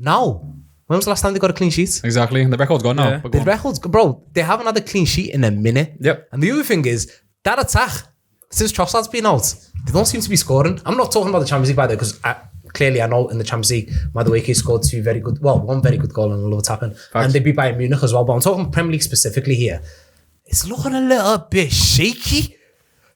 Now. When was the last time they got a clean sheet? Exactly. The record's gone now. Yeah. But go The on. record's, bro, they haven't had a clean sheet in a minute. Yep. And the other thing is, that attack, since Trossard's been out, they don't seem to be scoring. I'm not talking about the Champions League, by the way, because clearly I know in the Champions League, Madueke scored one very good goal and a low tapping. And they beat Bayern Munich as well. But I'm talking Premier League specifically here. It's looking a little bit shaky.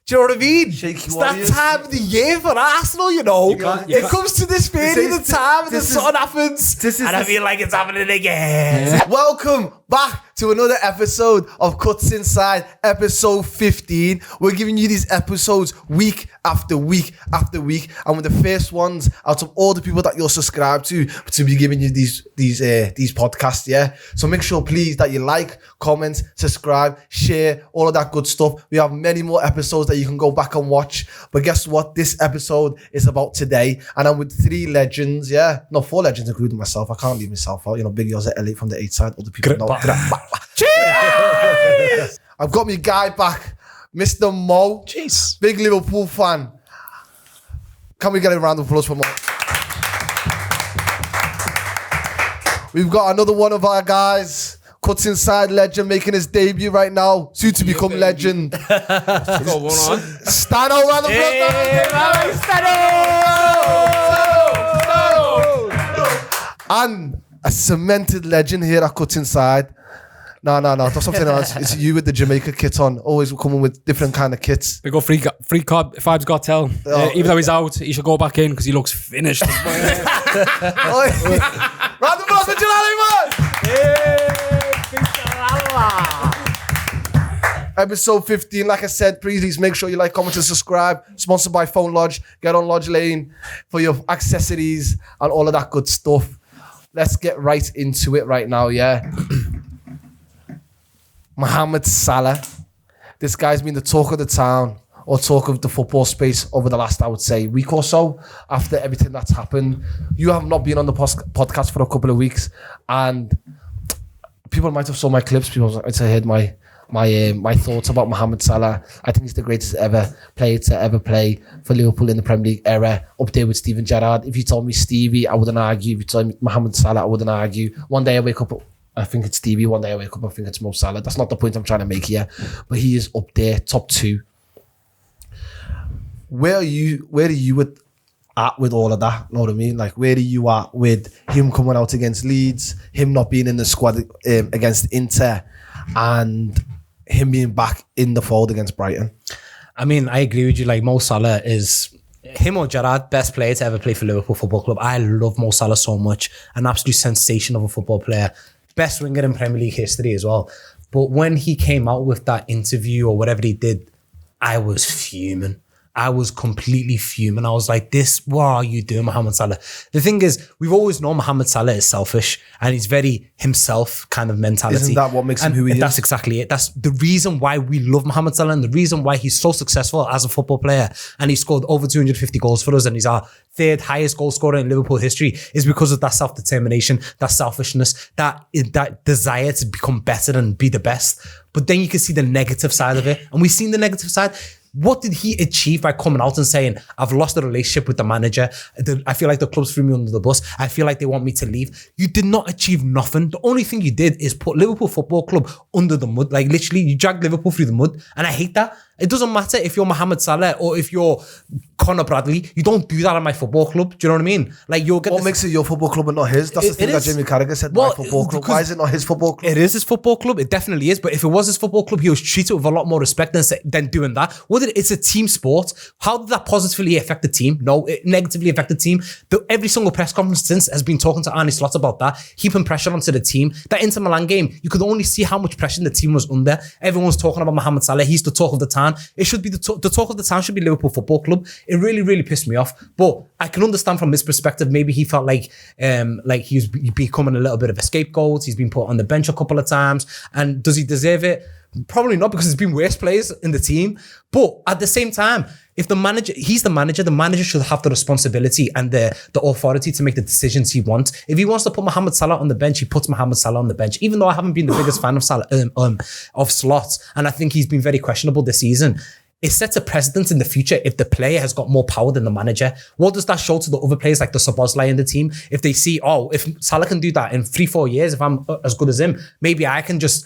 Do you know what I mean? Shaky it's Warriors. that time of the year for Arsenal, you know. It comes to this period of time and then something happens. And I feel like it's happening again. Welcome back to another episode of Cutz Inside, episode 15. We're giving you these episodes week after week after week, and we're the first ones out of all the people that you're subscribed to be giving you these podcasts. Yeah, so make sure please that you like, comment, subscribe, share, all of that good stuff. We have many more episodes that you can go back and watch. But guess what? This episode is about today, and I'm with 3 legends. Yeah, no, 4 legends including myself. I can't leave myself out. You know, Big Yo's at Elite from the 8 side. Other people know. Cheers! I've got my guy back, Mr. Mo. Jeez. Big Liverpool fan. Can we get a round of applause for Mo? We've got another one of our guys, Cutz Inside legend, making his debut right now, soon to become legend. Got one on. Stano, round of applause. And a cemented legend here at Cutz Inside. No, that's something else. It's you with the Jamaica kit on, always coming with different kind of kits. We got free card. Vibes got tell. Even though he's out, he should go back in because he looks finished. Round of applause for Jalali, man! Episode 15, like I said, please make sure you like, comment, and subscribe. Sponsored by Phone Lodge. Get on Lodge Lane for your accessories and all of that good stuff. Let's get right into it right now, yeah? Mohamed Salah. This guy's been the talk of the town or talk of the football space over the last, I would say, week or so after everything that's happened. You have not been on the podcast for a couple of weeks, and people might have saw my clips. People might have heard my thoughts about Mohamed Salah. I think he's the greatest player to ever play for Liverpool in the Premier League era, up there with Steven Gerrard. If you told me Stevie, I wouldn't argue. If you told me Mohamed Salah, I wouldn't argue. One day I wake up, I think it's Stevie. One day I wake up, I think it's Mo Salah. That's not the point I'm trying to make here, but he is up there, top 2. Where are you at with all of that? Know what I mean? Like, where are you at with him coming out against Leeds, him not being in the squad against Inter, and him being back in the fold against Brighton? I mean, I agree with you. Like, Mo Salah is, him or Gerrard, best player to ever play for Liverpool Football Club. I love Mo Salah so much. An absolute sensation of a football player. Best winger in Premier League history as well. But when he came out with that interview or whatever he did, I was fuming. I was completely fuming. I was like, what are you doing, Mohamed Salah? The thing is, we've always known Mohamed Salah is selfish and he's very himself kind of mentality. Isn't that what makes him who he is? That's exactly it. That's the reason why we love Mohamed Salah and the reason why he's so successful as a football player. And he scored over 250 goals for us and he's our 3rd highest goal scorer in Liverpool history, is because of that self-determination, that selfishness, that desire to become better and be the best. But then you can see the negative side of it. And we've seen the negative side. What did he achieve by coming out and saying, I've lost the relationship with the manager. I feel like the club's threw me under the bus. I feel like they want me to leave. You did not achieve nothing. The only thing you did is put Liverpool Football Club under the mud. Like, literally, you dragged Liverpool through the mud. And I hate that. It doesn't matter if you're Mohamed Salah or if you're Conor Bradley. You don't do that at my football club. Do you know what I mean? Like, you'll get what makes it your football club and not his? That's the thing that Jamie Carragher said. My football club. Why is it not his football club? It is his football club. It definitely is. But if it was his football club, he was treated with a lot more respect than doing that. It's a team sport. How did that positively affect the team? No, it negatively affected the team. Every single press conference since has been talking to Arne Slot about that, heaping pressure onto the team. That Inter Milan game, you could only see how much pressure the team was under. Everyone's talking about Mohamed Salah. He's the talk of the town. It should be the talk of the town should be Liverpool Football Club. It really, really pissed me off. But I can understand from his perspective, maybe he felt like he was becoming a little bit of a scapegoat. He's been put on the bench a couple of times. And does he deserve it? Probably not, because there's been worse players in the team. But at the same time, if he's the manager should have the responsibility and the authority to make the decisions he wants. If he wants to put Mohamed Salah on the bench, he puts Mohamed Salah on the bench. Even though I haven't been the biggest fan of Salah, of Slot, and I think he's been very questionable this season. it sets a precedent in the future if the player has got more power than the manager. What does that show to the other players like the Szoboszlai in the team? If they see, oh, if Salah can do that in 3-4 years, if I'm as good as him, maybe I can just,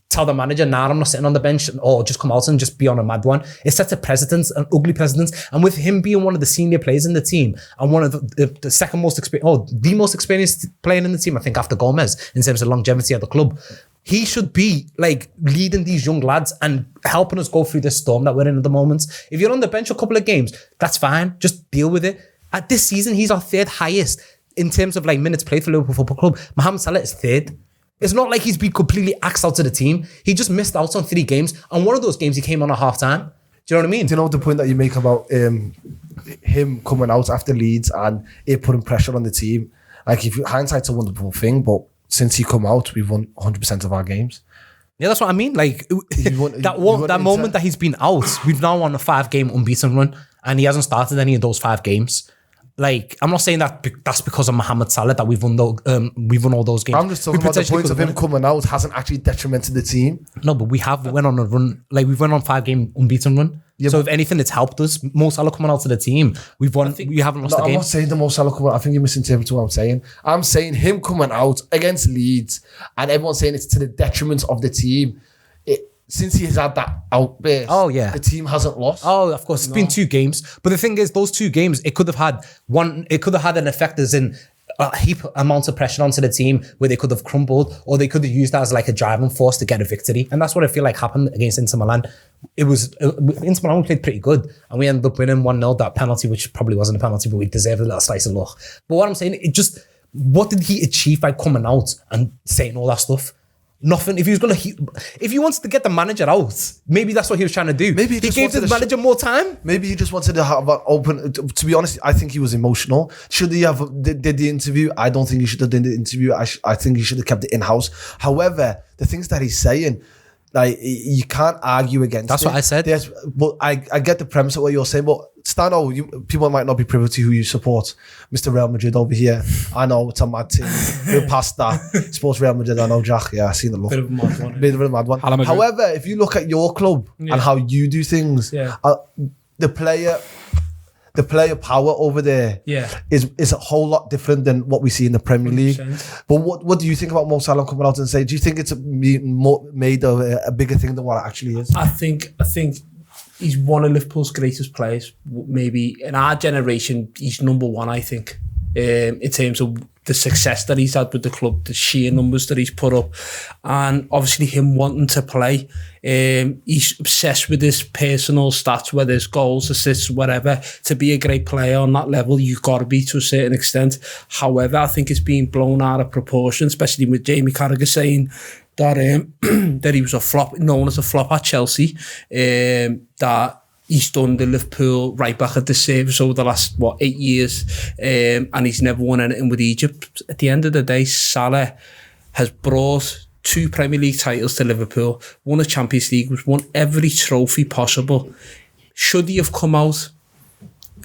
tell the manager, nah, I'm not sitting on the bench, or just come out and just be on a mad one. It sets a precedent, an ugly precedent. And with him being one of the senior players in the team and one of the second most experienced, the most experienced player in the team, I think after Gomez, in terms of longevity at the club, he should be like leading these young lads and helping us go through this storm that we're in at the moment. If you're on the bench a couple of games, that's fine. Just deal with it. At this season, he's our third highest in terms of like minutes played for Liverpool Football Club. Mohamed Salah is third. It's not like he's been completely axed out to the team. He just missed out on 3 games. And one of those games, he came on at half time. Do you know what I mean? Do you know the point that you make about him coming out after Leeds and it putting pressure on the team? Like, if hindsight's a wonderful thing, but since he come out, we've won 100% of our games. Yeah, that's what I mean. Like, that moment that he's been out, we've now won a 5-game unbeaten run, and he hasn't started any of those 5 games. Like, I'm not saying that that's because of Mohamed Salah that we've won all those games. I'm just talking about the point of him coming out hasn't actually detrimented the team. No, but we went on a run. Like, we've went on 5-game unbeaten run. Yeah, so if anything, it's helped us. Mo Salah coming out to the team, we haven't lost the game. I'm not saying the Mo Salah coming out. I think you're misinterpreting what I'm saying. I'm saying him coming out against Leeds, and everyone's saying it's to the detriment of the team. Since he has had that outburst, the team hasn't lost. Oh, of course, it's been 2 games. But the thing is, those 2 games, it could have had an effect as in a heap amounts of pressure onto the team where they could have crumbled, or they could have used that as like a driving force to get a victory. And that's what I feel like happened against Inter Milan. Inter Milan played pretty good, and we ended up winning 1-0, that penalty, which probably wasn't a penalty, but we deserved a little slice of luck. But what I'm saying, what did he achieve by coming out and saying all that stuff? Nothing. If he wants to get the manager out, maybe that's what he was trying to do. Maybe he gave the manager more time. Maybe he just wanted to have an open. To be honest, I think he was emotional. Should he have did the interview? I don't think he should have done the interview. I think he should have kept it in house. However, the things that he's saying, like, you can't argue against. That's what I said. Yes, but I get the premise of what you're saying. But Stano, people might not be privy to who you support. Mr. Real Madrid over here. I know it's a mad team. We're past that. Supports Real Madrid. I know, Jack. Yeah, I seen the look. Bit of a mad one. Bit of a mad one. However, if you look at your club and how you do things, the player power over there is a whole lot different than what we see in the Premier League. 100%. But what do you think about Mo Salah coming out and say? Do you think it's made a bigger thing than what it actually is? I think he's one of Liverpool's greatest players. Maybe in our generation, he's number 1. I think in terms of the success that he's had with the club, the sheer numbers that he's put up, and obviously him wanting to play. He's obsessed with his personal stats, whether it's goals, assists, whatever. To be a great player on that level, you've got to be to a certain extent. However, I think it's being blown out of proportion, especially with Jamie Carragher saying that that he was a flop, known as a flop at Chelsea, that he's done the Liverpool right back at the service over the last 8 years, and he's never won anything with Egypt. At the end of the day, Salah has brought 2 Premier League titles to Liverpool, won a Champions League, won every trophy possible. Should he have come out?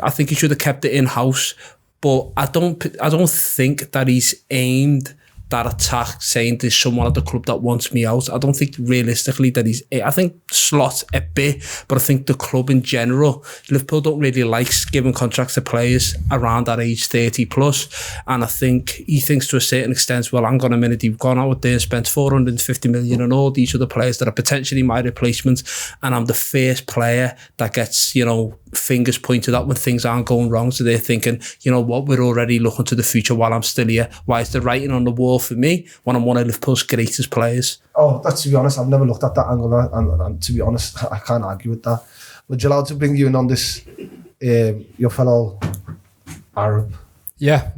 I think he should have kept it in house, but I don't think that he's aimed that attack saying there's someone at the club that wants me out. I don't think realistically that I think Slot a bit, but I think the club in general, Liverpool don't really like giving contracts to players around that age 30 plus. And I think he thinks to a certain extent, well, hang on a minute, you've gone out there and spent 450 million on all these other players that are potentially my replacements, and I'm the first player that gets, fingers pointed at when things aren't going wrong. So they're thinking, you know what, we're already looking to the future while I'm still here. Why is the writing on the wall for me when I'm one of Liverpool's greatest players? Oh, that's, to be honest, I've never looked at that angle, and to be honest, I can't argue with that. Would you allow to bring you in on this, your fellow Arab? Yeah,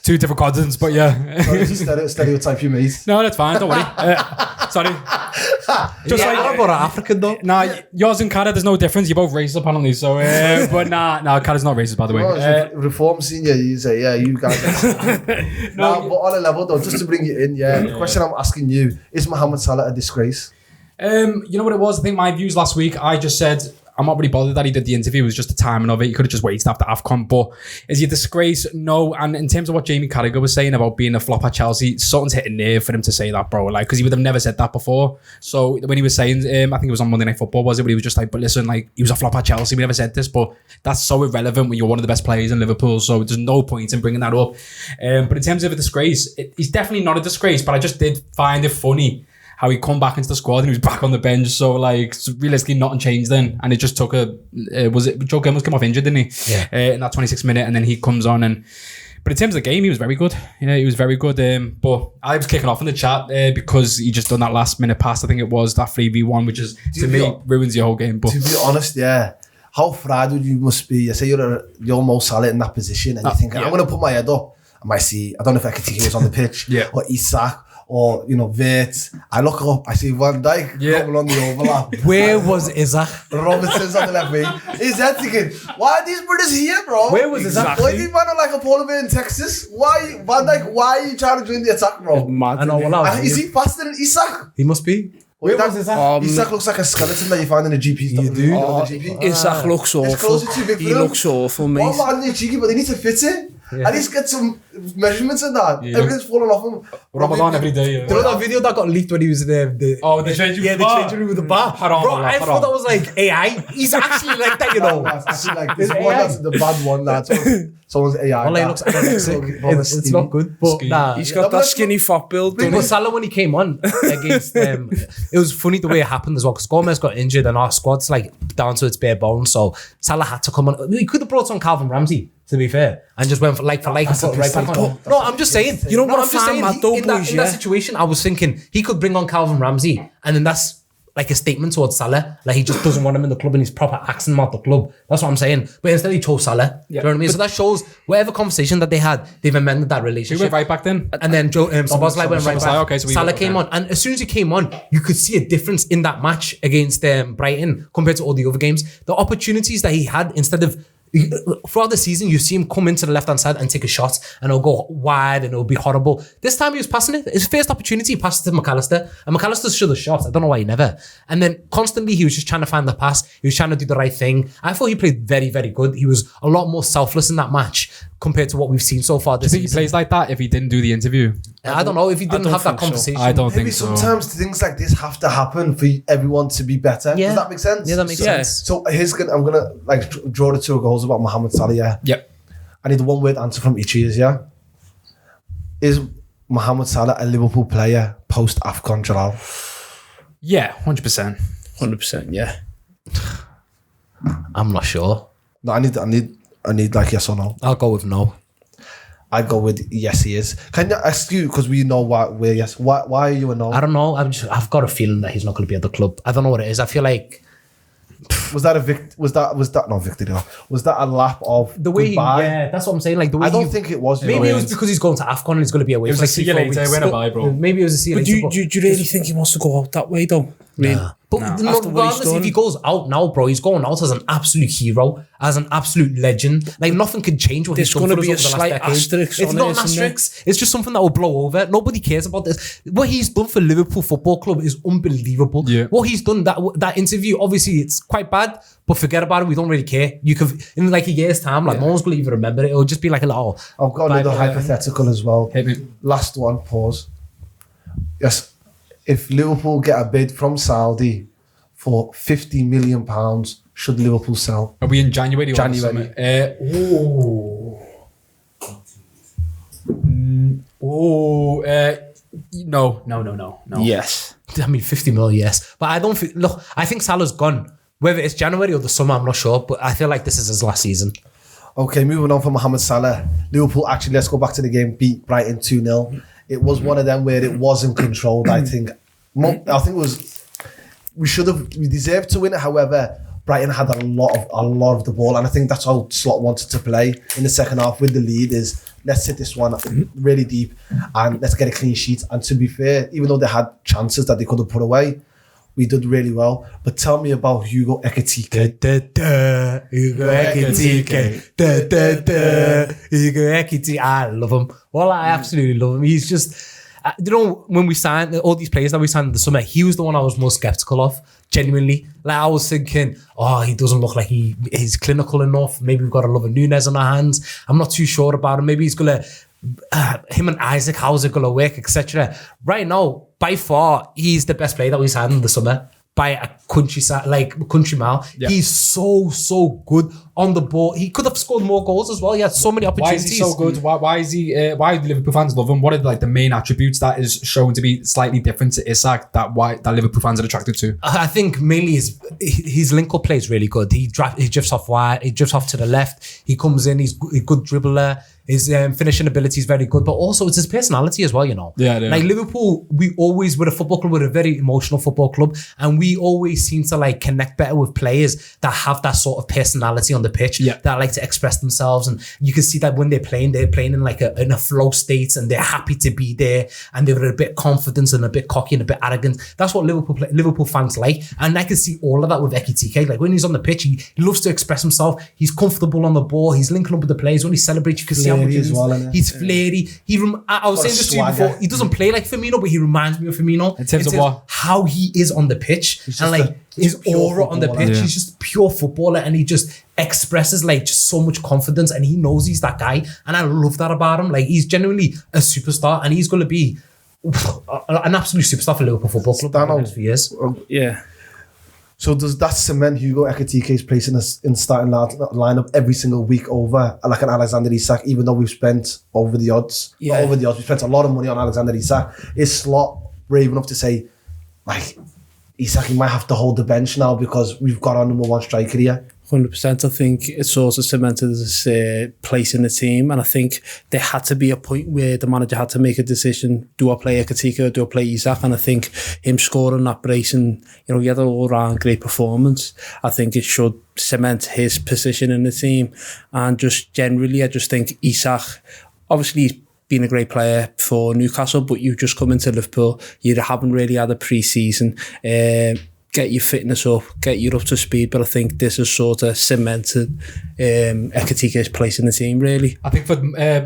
2 different continents, but yeah. Sorry to stereotype you, mate. No, that's fine, don't worry. Sorry. Just like Arab or African though? Nah, yours and Cara, there's no difference. You're both racist apparently, so but nah, Cara's not racist, by the way. No, reform senior, you say, yeah, you guys. No, but on a level though, just to bring you in, the question I'm asking you, is Mohamed Salah a disgrace? You know what it was? I think my views last week, I just said I'm not really bothered that he did the interview. It was just the timing of it. He could have just waited after AFCON. But is he a disgrace? No. And in terms of what Jamie Carragher was saying about being a flop at Chelsea, something's hit a nerve for him to say that, bro. Like, because he would have never said that before. So when he was saying, I think it was on Monday Night Football, was it? But he was just like, but listen, like, he was a flop at Chelsea. We never said this, but that's so irrelevant when you're one of the best players in Liverpool. So there's no point in bringing that up. But in terms of a disgrace, he's definitely not a disgrace. But I just did find it funny how he come back into the squad and he was back on the bench. So like realistically nothing changed then. And it just took was it Joe Gilmore's come off injured, didn't he? Yeah. In that 26th minute, and then he comes on but in terms of the game, he was very good. Yeah, he was very good. But I was kicking off in the chat because he just done that last minute pass. I think it was that 3v1, which is to me ruins your whole game. But to be honest, yeah. How fried you must be. You say you're Mo Salah in that position and you think, I'm going to put my head up. I might see, I don't know if Ekitike was on the pitch or Isak or, Vert. I look up, I see Van Dijk coming on the overlap. Where was Isak? Robinson's on the left wing. He's there thinking, why are these brothers here, bro? Where was Isak? Why do you man like a polar bear in Texas? Why, Van Dijk, why are you trying to join the attack, bro? Mad, I know, Is he faster than Isak? He must be. Where was Isak? Isak looks like a skeleton that you find in a GP store. You do? Isak looks awful. His clothes are too big for He him. looks awful, mate. Well, man, they're cheeky, but they need to fit it. At least get some measurements in that. Yeah. Everything's falling off him. Ramadan every day. Do you know that video that got leaked when he was there? The changing room. Yeah, the changing room with the bar. Bro, I thought that was like AI. He's actually like that, It's actually like this one that's the bad one that's someone's AI. Well, he looks anorexic. It's not good, but nah. He's got that skinny fat build. But Salah, when he came on against them, it was funny the way it happened as well, because Gomez got injured and our squad's like down to its bare bones, so Salah had to come on. He could have brought on Calvin Ramsey, to be fair, and just went for like and put right back on. No, I'm just saying. You know what I'm just saying. In that situation, I was thinking he could bring on Calvin Ramsey, and then that's like a statement towards Salah. Like he just doesn't want him in the club and he's proper axing him out the club. That's what I'm saying. But instead he chose Salah. Do you know what I mean? So that shows whatever conversation that they had, they've amended that relationship. He went right back then. And then Szoboszlai went right back. Okay, so Salah came on. And as soon as he came on, you could see a difference in that match against Brighton compared to all the other games. The opportunities that he had, instead of throughout the season, you see him come into the left-hand side and take a shot and it'll go wide and it'll be horrible. This time he was passing it. His first opportunity, he passed it to McAllister, and McAllister should have shot. I don't know why he never. And then constantly he was just trying to find the pass. He was trying to do the right thing. I thought he played very, very good. He was a lot more selfless in that match compared to what we've seen so far this season. Do you think he plays like that if he didn't do the interview? I don't know if he didn't have that conversation. I don't Maybe think so. sometimes things like this have to happen for everyone to be better. Yeah. Does that make sense? Yeah, that makes sense. So I'm gonna like draw the two goals about Mohamed Salah. Yeah. Yep. I need a one-word answer from each of you. Yeah. Is Mohamed Salah a Liverpool player post AFCON, Jalal? Yeah, 100%. 100%, yeah. I'm not sure. No, I need like yes or no. I'll go with no. I'd go with yes, he is. Can I ask you, because we know why yes? Why are you a no? I don't know. I've got a feeling that he's not going to be at the club. I don't know what it is. I feel like was that not victory? Was that a lap of the way goodbye? yeah, that's what I'm saying. Like the way I don't think it was. Maybe it was because he's going to AFCON and he's going to be away. It was for like, see you 4 later, weeks. win a bye, bro. Maybe it was a see you But later. do you really think he wants to go out that way, though? Nah. But regardless, if he goes out now, bro, he's going out as an absolute hero, as an absolute legend. Like nothing can change what he's done for us over the last decade. Asterisk It's on not it, an asterisk. It's just something that will blow over. Nobody cares about this. What he's done for Liverpool Football Club is unbelievable. Yeah. What he's done, that interview, obviously it's quite bad, but forget about it. We don't really care. You could, in like a year's time, like no one's going to even remember it. It'll just be like a little. I've got another hypothetical as well. Hit me. Last one, pause. Yes, if Liverpool get a bid from Saudi for £50 million, should Liverpool sell? Are we in January? January. No. Yes. I mean, 50 mil, yes. But I don't think, look, I think Salah's gone. Whether it's January or the summer, I'm not sure. But I feel like this is his last season. Okay, moving on from Mohamed Salah. Liverpool actually, let's go back to the game, beat Brighton 2-0. It was one of them where it wasn't controlled, I think. I think it was, we deserved to win it. However, Brighton had a lot of the ball, and I think that's how Slot wanted to play in the second half with the lead is let's hit this one really deep and let's get a clean sheet. And to be fair, even though they had chances that they could have put away, we did really well. But tell me about Hugo Ekitike. Hugo Ekitike. I love him. Well, I absolutely love him. He's just, you know, when we signed all these players that we signed in the summer, he was the one I was most skeptical of. Genuinely, like I was thinking, oh, he doesn't look like he's clinical enough. Maybe we've got a Lovren Nunes on our hands. I'm not too sure about him. Maybe he's gonna him and Isaac. How's it gonna work, etc. Right now, by far, he's the best player that we signed in the summer. By a country mile. Yeah. He's so good on the ball. He could have scored more goals as well. He had so many opportunities. Why is he so good? Why do Liverpool fans love him? What are like the main attributes that is shown to be slightly different to Isak that Liverpool fans are attracted to? I think mainly his link-up play is really good. He drifts off wide. He drifts off to the left. He comes in. He's a good dribbler. His finishing ability is very good, but also it's his personality as well, you know. Yeah. Like Liverpool, we're a football club, we're a very emotional football club, and we always seem to like connect better with players that have that sort of personality on the pitch, that like to express themselves. And you can see that when they're playing in like in a flow state, and they're happy to be there, and they're a bit confident and a bit cocky and a bit arrogant. That's what Liverpool fans like, and I can see all of that with Ekitike. Like when he's on the pitch, he loves to express himself. He's comfortable on the ball. He's linking up with the players. When he celebrates, you can see how much he's flary. I was saying this to you before. He doesn't play like Firmino, but he reminds me of Firmino in terms of what? How he is on the pitch, and like his aura on the pitch. He's just a pure footballer, and he just expresses like just so much confidence, and he knows he's that guy, and I love that about him. Like he's genuinely a superstar, and he's going to be an absolute superstar for Liverpool Football Club for the next few years. Yeah. So does that cement Hugo Ekitike's place in starting lineup every single week over like an Alexander Isak, even though we've spent over the odds? We spent a lot of money on Alexander Isak. Is Slot brave enough to say, like, Isak, he might have to hold the bench now because we've got our number one striker here? 100%. I think it sort of cemented his place in the team, and I think there had to be a point where the manager had to make a decision: do I play Ekitike or do I play Isak? And I think him scoring that brace, and you know, he had an all-round great performance. I think it should cement his position in the team, and just generally, I just think Isak, obviously, he's been a great player for Newcastle, but you just come into Liverpool, you haven't really had a pre-season. Get your fitness up, get you up to speed, but I think this has sort of cemented Ekitike's place in the team, really. I think for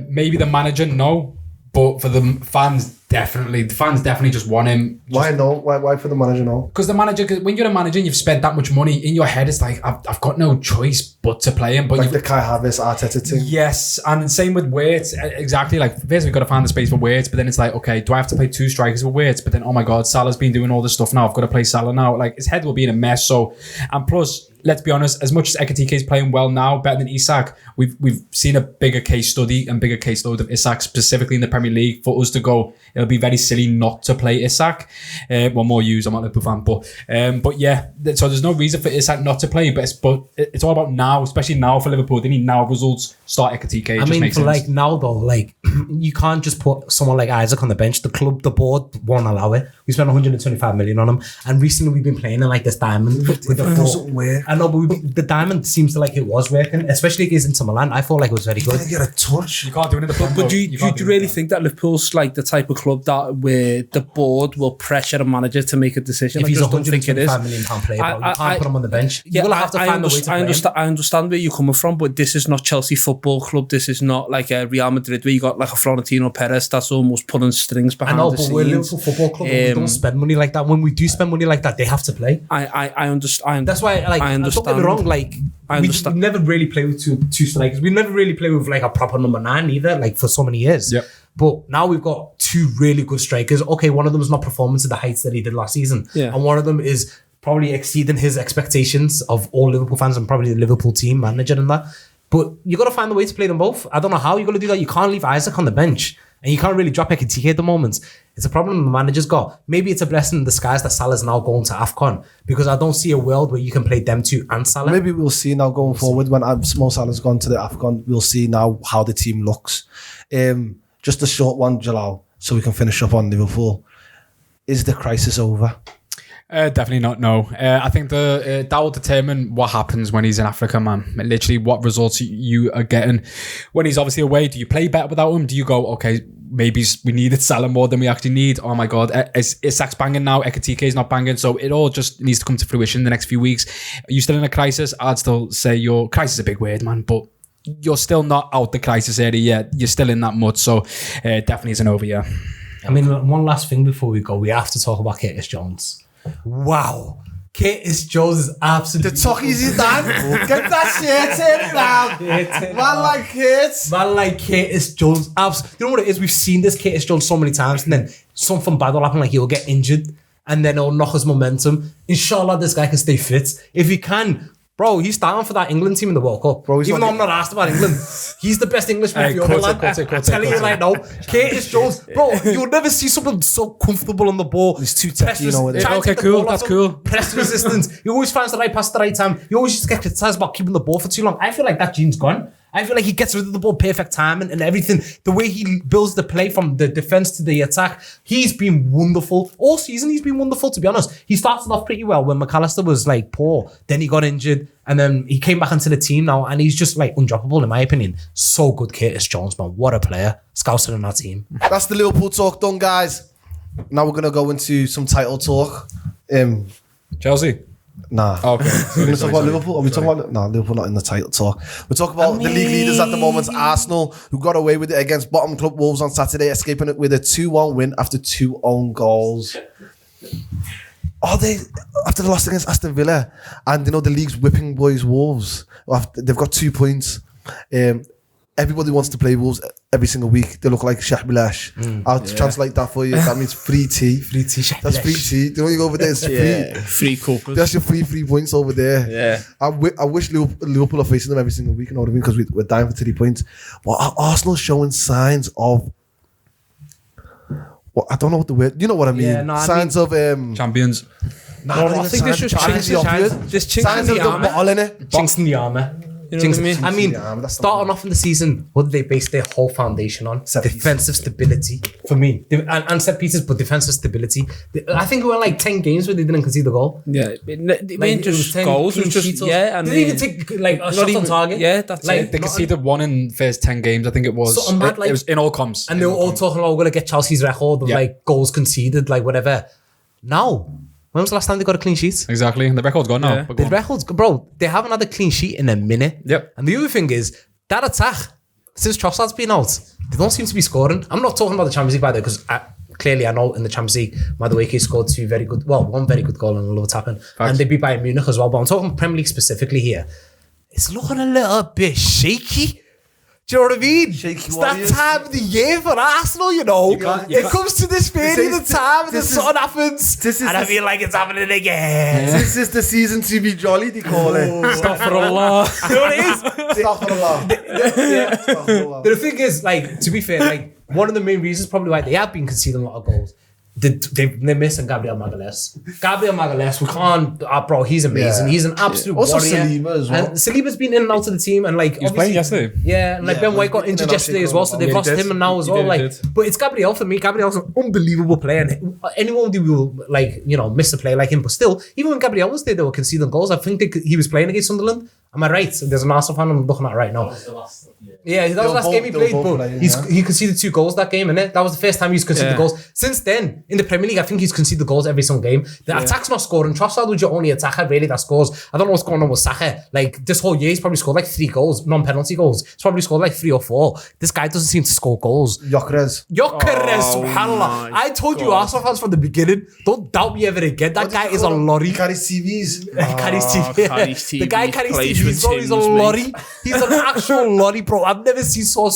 maybe the manager, no, but for the fans, definitely. The fans definitely just want him. Why no? Why for the manager no? Because the manager, when you're a manager and you've spent that much money, in your head it's like, I've got no choice but to play him. But like the Kai Havertz, Arteta thing. Yes, and same with Wirtz. Exactly. Like, first we've got to find the space for Wirtz, but then it's like, okay, do I have to play two strikers with Wirtz? But then, oh my God, Salah's been doing all this stuff now. I've got to play Salah now. Like, his head will be in a mess. So, and plus, let's be honest, as much as Ekitike is playing well now, better than Isak, we've seen a bigger case study and bigger caseload of Isak, specifically in the Premier League. For us to go, it'll be very silly not to play Isak. Well, more use, I'm not a Liverpool fan, but yeah, so there's no reason for Isak not to play, but it's all about now, especially now for Liverpool. They need now results. Start Ekitike. I mean, for sense. Like now though, like you can't just put someone like Isaac on the bench. The board won't allow it. We spent 125 million on him, and recently we've been playing in like this diamond with the foot. I know, but the diamond seems to like it was working, especially against Inter Milan. I thought like it was very good. You get a touch. You can't do it in the club. But do you really think that Liverpool's like the type of club that where the board will pressure a manager to make a decision? If he's a £125 million player, you can't put him on the bench. Yeah, you'll have to find a way to play him. I understand where you're coming from, but this is not Chelsea Football Club. This is not like a Real Madrid where you got like a Florentino Perez that's almost pulling strings behind the scenes. I know, but we're Liverpool Football Club. We don't spend money like that. When we do spend money like that, they have to play. I understand. That's why, like, I understand. Don't get me wrong. Like, we never really play with two strikers. We never really play with like a proper number 9 either. Like for so many years. Yep. But now we've got two really good strikers. Okay, one of them is not performing to the heights that he did last season, and one of them is probably exceeding his expectations of all Liverpool fans and probably the Liverpool team manager and that. But you got to find a way to play them both. I don't know how you're going to do that. You can't leave Isaac on the bench, and you can't really drop Ekitike at the moment. It's a problem the manager's got. Maybe it's a blessing in disguise that Salah's now going to AFCON, because I don't see a world where you can play them two and Salah. Maybe we'll see now going forward when Mo Salah's gone to the AFCON. We'll see now how the team looks. Just a short one, Jalal, so we can finish up on Liverpool. Is the crisis over? Definitely not, no. I think that will determine what happens when he's in Africa, man. Literally what results you are getting. When he's obviously away, do you play better without him? Do you go, okay, maybe we needed Salah more than we actually need? Oh my God, Isak's banging now, Ekitike is not banging, so it all just needs to come to fruition in the next few weeks. Are you still in a crisis? I'd still say your crisis is a big word, man, but you're still not out the crisis area yet. You're still in that mud, so definitely isn't over yet. I mean, one last thing before we go, we have to talk about Curtis Jones. Wow. Curtis Jones is absolutely... The talkies is done. Get that shit in now. Man like Curtis. Man like Curtis Jones. You know what it is? We've seen this Curtis Jones so many times, and then something bad will happen, like he'll get injured, and then it'll knock his momentum. Inshallah, this guy can stay fit. If he can... Bro, he's starting for that England team in the World Cup. Bro, even though I'm not asked about England, he's the best Englishman for your lad. I'm telling you right now, Curtis Jones, bro, you'll never see someone so comfortable on the ball. He's too techy, you know what it is. Okay, cool, that's cool. Press resistance. He always finds the right pass at the right time. He always just gets criticized about keeping the ball for too long. I feel like that gene's gone. I feel like he gets rid of the ball perfect timing and everything. The way he builds the play from the defense to the attack, he's been wonderful. All season, he's been wonderful, to be honest. He started off pretty well when McAllister was like poor. Then he got injured and then he came back into the team now and he's just like undroppable in my opinion. So good, Curtis Jones, man. What a player. Scouser in our team. That's the Liverpool talk done, guys. Now we're going to go into some title talk. Chelsea? Nah. Okay. We're going to talk about Liverpool. Are we talking about... No, Liverpool not in the title talk. We're talking about the league leaders at the moment, Arsenal, who got away with it against bottom club Wolves on Saturday, escaping it with a 2-1 win after 2 own goals. Oh, they... After the loss against Aston Villa, and, you know, the league's whipping boys Wolves. They've got 2 points. Everybody wants to play Wolves every single week. They look like Shahbilash. I'll translate that for you. That means free tea. Free tea, Shahbilash. That's free tea. You know, you go over there, it's free. Free cookers. That's your free points over there. Yeah. I wish Liverpool are facing them every single week, you know what I mean? Because we're dying for 3 points. But are Arsenal showing signs of... Well, I don't know what the word... You know what I mean? Yeah, signs of... Champions. I think this just chinks signs in of the the armour. bottle, innit? Chinks in the armour. You know what I mean? I mean, the armour, that's the starting one. off in the season, what did they base their whole foundation on? Set pieces. Defensive stability, for me. And set pieces, but defensive stability. I think we were like 10 games where they didn't concede the goal. Yeah, it meant just 10 goals. It clean was just, sheets. and They didn't even take like a shot on target. Yeah, that's Like, it. They conceded 1 in first 10 games, I think it was. So I'm mad, like- it was in all comps. And they were all talking about, we're going to get Chelsea's record of Yeah. like goals conceded, like whatever. Now, when was the last time they got a clean sheet? Exactly. And the record's gone now. Yeah. But The go on. records, bro, they haven't had a clean sheet in a minute. Yep. And the other thing is, that attack, since Trossard's been out, they don't seem to be scoring. I'm not talking about the Champions League, by the way, because clearly I know in the Champions League, Madueke scored 2 very good, well, 1 very good goal and a low tapping. And they beat Bayern Munich as well. But I'm talking Premier League specifically here. It's looking a little bit shaky. Do you know what I mean? Shaky it's Warriors. that time of the year for Arsenal, you know. It comes to this period of time and then something happens. And I feel like it's happening again. This is the season to be jolly, they call it. Astaghfirullah. You know what it is? Astaghfirullah. The thing is, like, to be fair, like, one of the main reasons probably why they have been conceding a lot of goals, they're missing Gabriel Magalhaes. We can't, bro, he's amazing. Yeah. He's an absolute Also warrior. Saliba as well. And Saliba's been in and out of the team, and like, He was playing yesterday. yeah, and like Yeah, Ben but White got he's been injured in and out yesterday of as well, so the they've club. lost him and now as well. did, Like, he did. but it's Gabriel for me. Gabriel's an unbelievable player, and anyone who will like, you know, miss a play like him, but still, even when Gabriel was there, they were conceding goals. I think he was playing against Sunderland. Am I right? There's an Arsenal fan I'm looking at right now. Yeah, that was the last game he played, but he conceded 2 goals that game, innit? That was the first time he's conceded goals. Since then, in the Premier League, I think he's conceded goals every single game. The attack's not scoring. Trossard was your only attacker, really, that scores. I don't know what's going on with Saka. Like, this whole year, he's probably scored like 3 goals, non-penalty goals. He's probably scored like 3 or 4. This guy doesn't seem to score goals. Gyökeres. Subhanallah. I told you Arsenal fans from the beginning, don't doubt me ever again. That guy is a lorry. He carries TVs. Carries TV. carries The guy TVs, carries plays TVs, with bro. He's a Tim's, mate. lorry. He's an actual lorry, bro. I've never seen so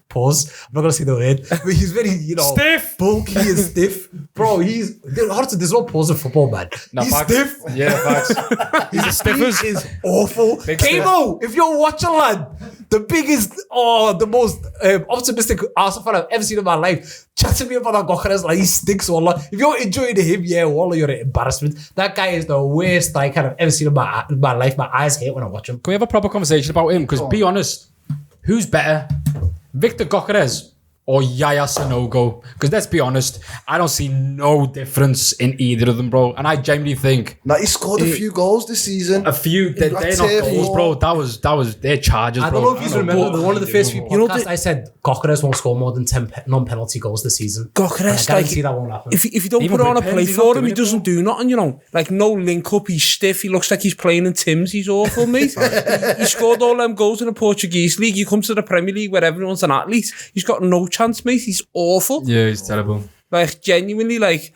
pause. I'm not gonna say the word, but he's very, you know, Stiff. bulky and stiff, bro. There's no pause in football, man. He's facts. stiff. Yeah, facts. His stiffness is awful. Big Kamo, if you're watching, lad, the biggest, the most optimistic Arsenal fan I've ever seen in my life, chat to me about that Gyökeres, like he stinks, wallah. If you're enjoying him, yeah, wallah, you're an embarrassment. That guy is the worst striker I've ever seen in my life. My eyes hate when I watch him. Can we have a proper conversation about him? Because be honest, who's better? Victor Gyökeres or Yaya Sanogo? Because let's be honest, I don't see no difference in either of them, bro. And I genuinely think Now, he scored a few goals this season. a few, they're not goals, bro. That was their charges, bro. I don't know if you remember, one of the first few You know, podcasts I said Gyökeres won't score more than 10 non-penalty goals this season. Gyökeres, I like, guarantee that won't happen. if you don't Even put on a with play pens, he's not for him, doing he it, doesn't do nothing, you know. Like, no link up, he's stiff, he looks like he's playing in Tim's, he's awful, mate. He scored all them goals in the Portuguese league, you come to the Premier League where everyone's an athlete, he's got no chance, mate, he's awful. Yeah, he's terrible. Like, genuinely, like,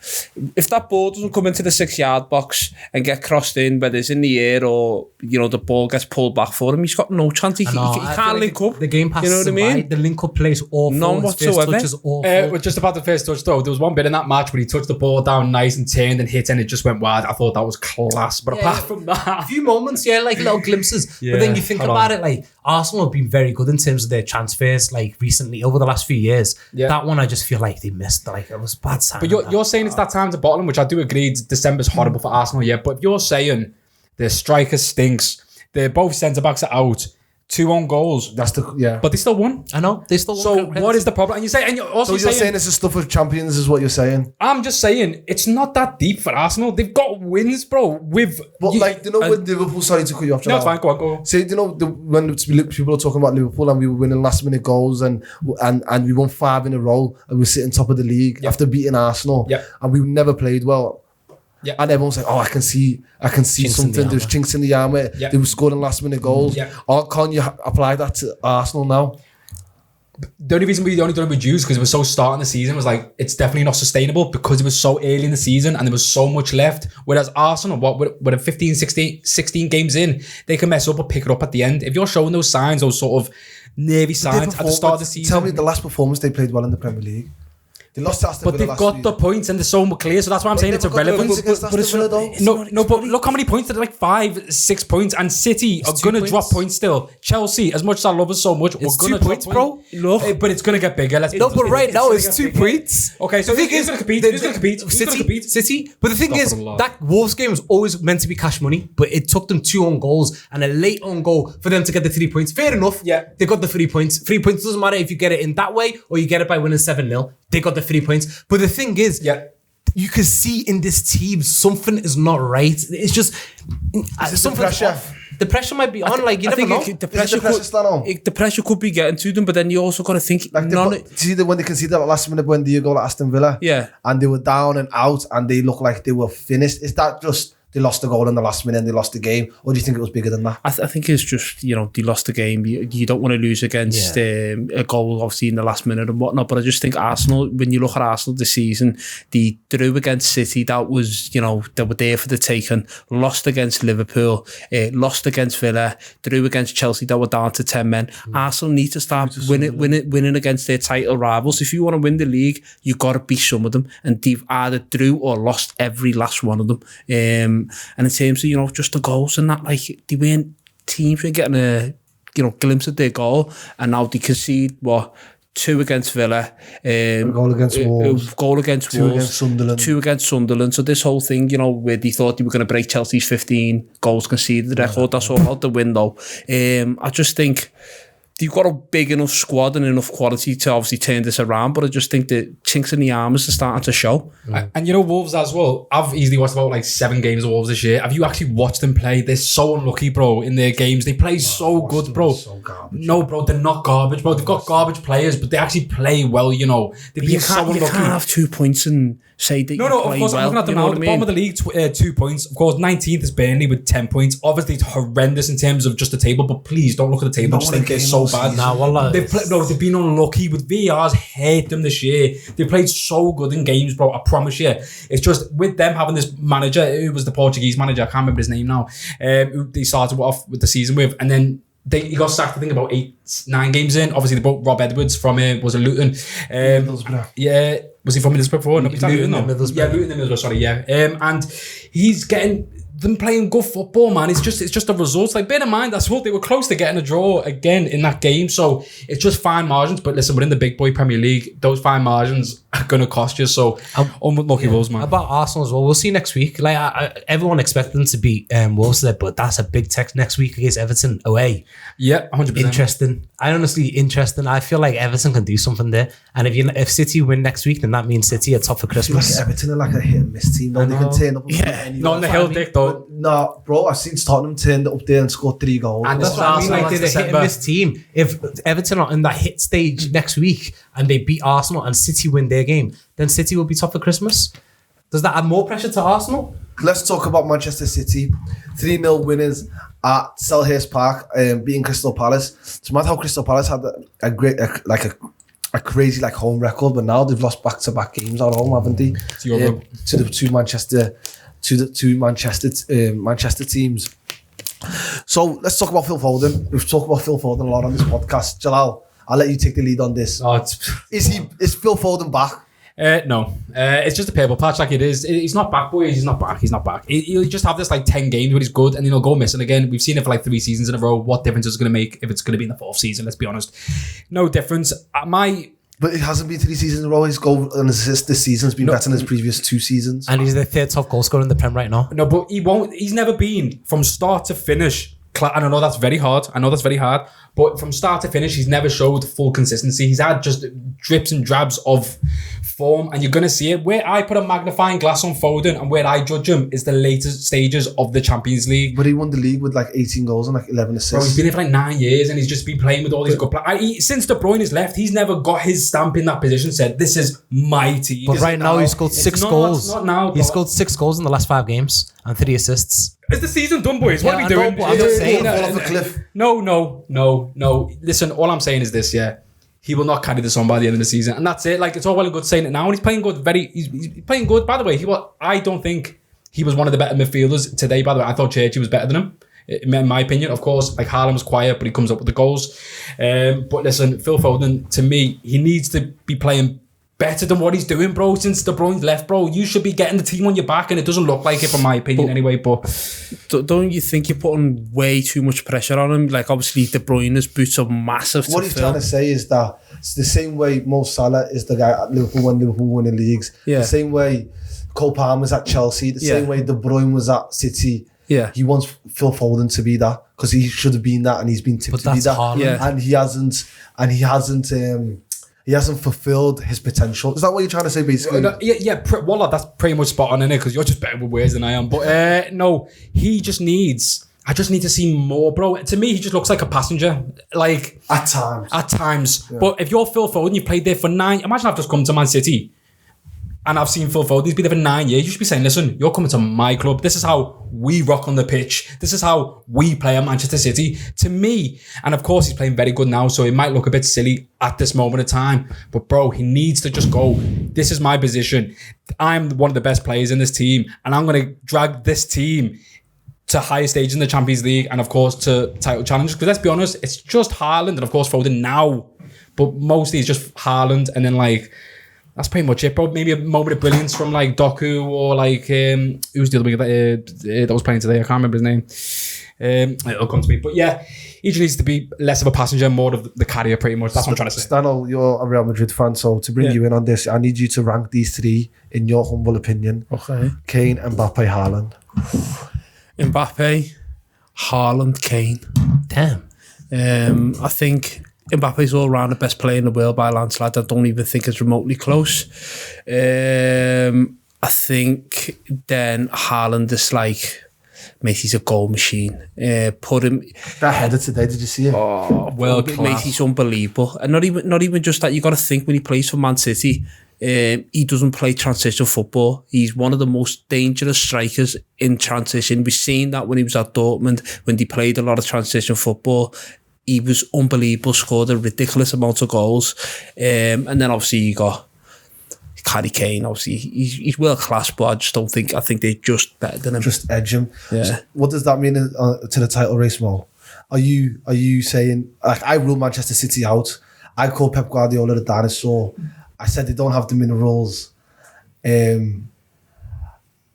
if that ball doesn't come into the 6-yard box and get crossed in, whether it's in the air or, you know, the ball gets pulled back for him, he's got no chance. He can't link up. The game passes, you know what I mean? Right? The link up plays awful. None whatsoever. Touch is awful. Just about the first touch though, there was one bit in that match where he touched the ball down nice and turned and hit and it just went wide. I thought that was class. But apart from that, a few moments, like little glimpses. But then you think about it, like Arsenal have been very good in terms of their transfers, like recently over the last few years. Yeah. That one I just feel like they missed. Like it was bad sign. But you're saying it's that time to bottle him, which I do agree. December's horrible for Arsenal, but if you're saying the striker stinks, they're both centre backs are out, 2 own goals. That's the But they still won. I know they still won. So what is the problem? And you're also saying it's the stuff of champions, is what you're saying. I'm just saying it's not that deep for Arsenal. They've got wins, bro. But when Liverpool, sorry to cut you off. No, it's fine. Go on. So when people are talking about Liverpool and we were winning last minute goals and we won 5 in a row and we were sitting top of the league after beating Arsenal, and we never played well. Yeah. And everyone's like, I can see chinks something. There's chinks in the armour. They were scoring last minute goals. Can't you apply that to Arsenal now? The only reason we only done it with Jews because it was so starting the season was like it's definitely not sustainable because it was so early in the season and there was so much left. Whereas Arsenal, with 15, 16 games in, they can mess up or pick it up at the end. If you're showing those signs, those sort of nervy signs at the start of the season. Tell me the last performance they played well in the Premier League. They lost to Aston Villa. But they've got the points and they're so clear, so that's why I'm saying it's irrelevant. But look how many points they're like 5, 6 points, and City are gonna drop points still. Chelsea, as much as I love us so much, we're gonna drop points, bro. Look, but it's gonna get bigger. But right now it's 2 points. Okay, so who's gonna compete? Who's gonna compete? City. But the thing is, that Wolves game was always meant to be cash money, but it took them 2 own goals and a late own goal for them to get the 3 points. Fair enough. Yeah, they got the 3 points. 3 points doesn't matter if you get it in that way or you get it by winning 7-0. They got the 3 points. But the thing is, you can see in this team something is not right. It's just something pressure. The pressure might be on. Like you never know. The pressure could be getting to them, but then you also got to think. Like when they conceded that last minute when Diego at Aston Villa, and they were down and out, and they looked like they were finished. Is that just? They lost the goal in the last minute and they lost the game? Or do you think it was bigger than that? I think it's just, they lost the game. You don't want to lose against a goal, obviously, in the last minute and whatnot. But I just think Arsenal, when you look at Arsenal this season, they drew against City. That was, they were there for the taking. Lost against Liverpool. Lost against Villa. Drew against Chelsea. That were down to 10 men. Arsenal need to start winning against their title rivals. If you want to win the league, you got to beat some of them. And they've either drew or lost every last one of them. And in terms of, just the goals and that, like, teams were getting a, glimpse of their goal, and now they concede, 2 against Villa, a goal against Wolves, 2 against Sunderland, 2 against Sunderland. So this whole thing, where they thought they were going to break Chelsea's 15 goals conceded record, that's all out the window. I just think they've got a big enough squad and enough quality to obviously turn this around, but I just think the chinks in the armours are starting to show. And Wolves as well, I've easily watched about like 7 games of Wolves this year. Have you actually watched them play? They're so unlucky, bro, in their games. They play so good, bro. No, bro, they're not garbage, bro. They've got garbage players, but they actually play well, They've been so unlucky. You can't have 2 points and say that No, of course, I'm looking at them now. The bottom of the league, 2 points. Of course, 19th is Burnley with 10 points. Obviously, it's horrendous in terms of just the table, but please don't look at the table. Just think it's so bad. They've been unlucky with VRs. Hate them this year. They played so good in games, bro. I promise you. It's just with them having this manager, who was the Portuguese manager, I can't remember his name now, who they started off with the season with, and then he got sacked, I think, about 8-9 games in. Obviously, they brought Rob Edwards from was it Luton? Yeah, was he from Middlesbrough before? No, Luton, Middlesbrough. Yeah, Luton, Middlesbrough. Sorry, yeah. And he's getting them playing good football, man. It's just the results. Like, bear in mind, that's what they were close to getting a draw again in that game. So it's just fine margins. But listen, we're in the big boy Premier League. Those fine margins are gonna cost you. So unlucky Wolves, man. About Arsenal as well. We'll see next week. Like everyone expected them to beat Wolves there, but that's a big text next week against Everton away. Yeah, 100%. Interesting. Interesting. I feel like Everton can do something there. And if City win next week, then that means City are top for Christmas. Like Everton are like a hit and miss team. They can turn up. Not on the hill, Dick, though. No, bro, I've seen Tottenham turned up there and scored 3 goals. And that's what I mean. Like they're a hit and miss team. If Everton are in that hit stage next week and they beat Arsenal and City win their game, then City will be top for Christmas. Does that add more pressure to Arsenal? Let's talk about Manchester City. 3-0 winners at Selhurst Park, beating Crystal Palace. It's mad how Crystal Palace had a great a crazy like home record, but now they've lost back-to-back games at home, haven't they? To the two Manchester teams. So let's talk about Phil Foden. We've talked about Phil Foden a lot on this podcast. Jalal, I'll let you take the lead on this. Is Phil Foden back? No, it's just a purple patch like it is. He's not back, boys. He's not back. He'll just have this like 10 games where he's good and then he'll go missing again. We've seen it for like 3 seasons in a row. What difference is it going to make if it's going to be in the 4th season? Let's be honest. No difference. But it hasn't been 3 seasons in a row. His goal and assist this season has been better than his previous 2 seasons. And he's the 3rd top goal scorer in the Prem right now. No, but he won't. He's never been from start to finish. And I know that's very hard. But from start to finish, he's never showed full consistency. He's had just drips and drabs of form, and you're going to see it. Where I put a magnifying glass on Foden and where I judge him is the later stages of the Champions League. But he won the league with like 18 goals and like 11 assists. Bro, he's been here for like 9 years and he's just been playing with all these good players. Since De Bruyne has left, he's never got his stamp in that position, said, this is my team. But right now, he's scored 6 goals. Not now. He's scored 6 goals in the last 5 games and 3 assists. Is the season done, boys? What are we doing? I'm not saying fall off a cliff. No. Listen, all I'm saying is this, yeah. He will not carry this on by the end of the season. And that's it. Like, it's all well and good saying it now. And he's playing good. He's playing good. By the way, I don't think he was one of the better midfielders today, by the way. I thought Churchy was better than him, in my opinion. Of course, like, Haaland was quiet, but he comes up with the goals. But listen, Phil Foden, to me, he needs to be playing better than what he's doing, bro. Since De Bruyne's left, bro, you should be getting the team on your back, and it doesn't look like it, from my opinion, anyway. But don't you think you're putting way too much pressure on him? Like, obviously, De Bruyne's boots are massive. What he's trying to say is that it's the same way Mo Salah is the guy at Liverpool when Liverpool won the leagues. Yeah. The same way Cole Palmer's at Chelsea. The same way De Bruyne was at City. Yeah. He wants Phil Foden to be that because he should have been that, and he's been tipped to be that. Haaland. Yeah. And he hasn't fulfilled his potential. Is that what you're trying to say, basically? Wallah, that's pretty much spot on, innit? Because you're just better with words than I am. But no, I just need to see more, bro. To me, he just looks like a passenger. Like, At times. Yeah. But if you're Phil Foden, you've played there for 9... Imagine I've just come to Man City and I've seen Phil Foden. He's been there for 9 years. You should be saying, listen, you're coming to my club. This is how we rock on the pitch. This is how we play at Manchester City. To me, and of course he's playing very good now, so it might look a bit silly at this moment of time. But bro, he needs to just go, this is my position. I'm one of the best players in this team, and I'm going to drag this team to higher stages in the Champions League and of course to title challenges. Because let's be honest, it's just Haaland and of course Foden now. But mostly it's just Haaland, and then like, that's pretty much it, bro. Maybe a moment of brilliance from like Doku or like who's the other winger that was playing today? I can't remember his name. It'll come to me. But yeah, he just needs to be less of a passenger, more of the carrier, pretty much. That's what I'm trying to say. Stanel, you're a Real Madrid fan, so to bring you in on this, I need you to rank these 3 in your humble opinion. Okay. Kane, Mbappe, Haaland. Mbappe, Haaland, Kane. Damn. I think Mbappe's all round the best player in the world by a landslide. I don't even think it's remotely close. I think then Haaland is like, mate, he's a goal machine. Put him that header today, did you see it? Oh, world mate, class. he's unbelievable. And not even just that. You got to think when he plays for Man City, he doesn't play transition football. He's one of the most dangerous strikers in transition. We've seen that when he was at Dortmund, when he played a lot of transition football. He was unbelievable, scored a ridiculous amount of goals. And then obviously you got Harry Kane. Obviously he's world class, but I think they're just better than him. Just edge him. Yeah. So what does that mean to the title race, Mo? Are you saying, like, I rule Manchester City out? I call Pep Guardiola the dinosaur. I said they don't have the minerals.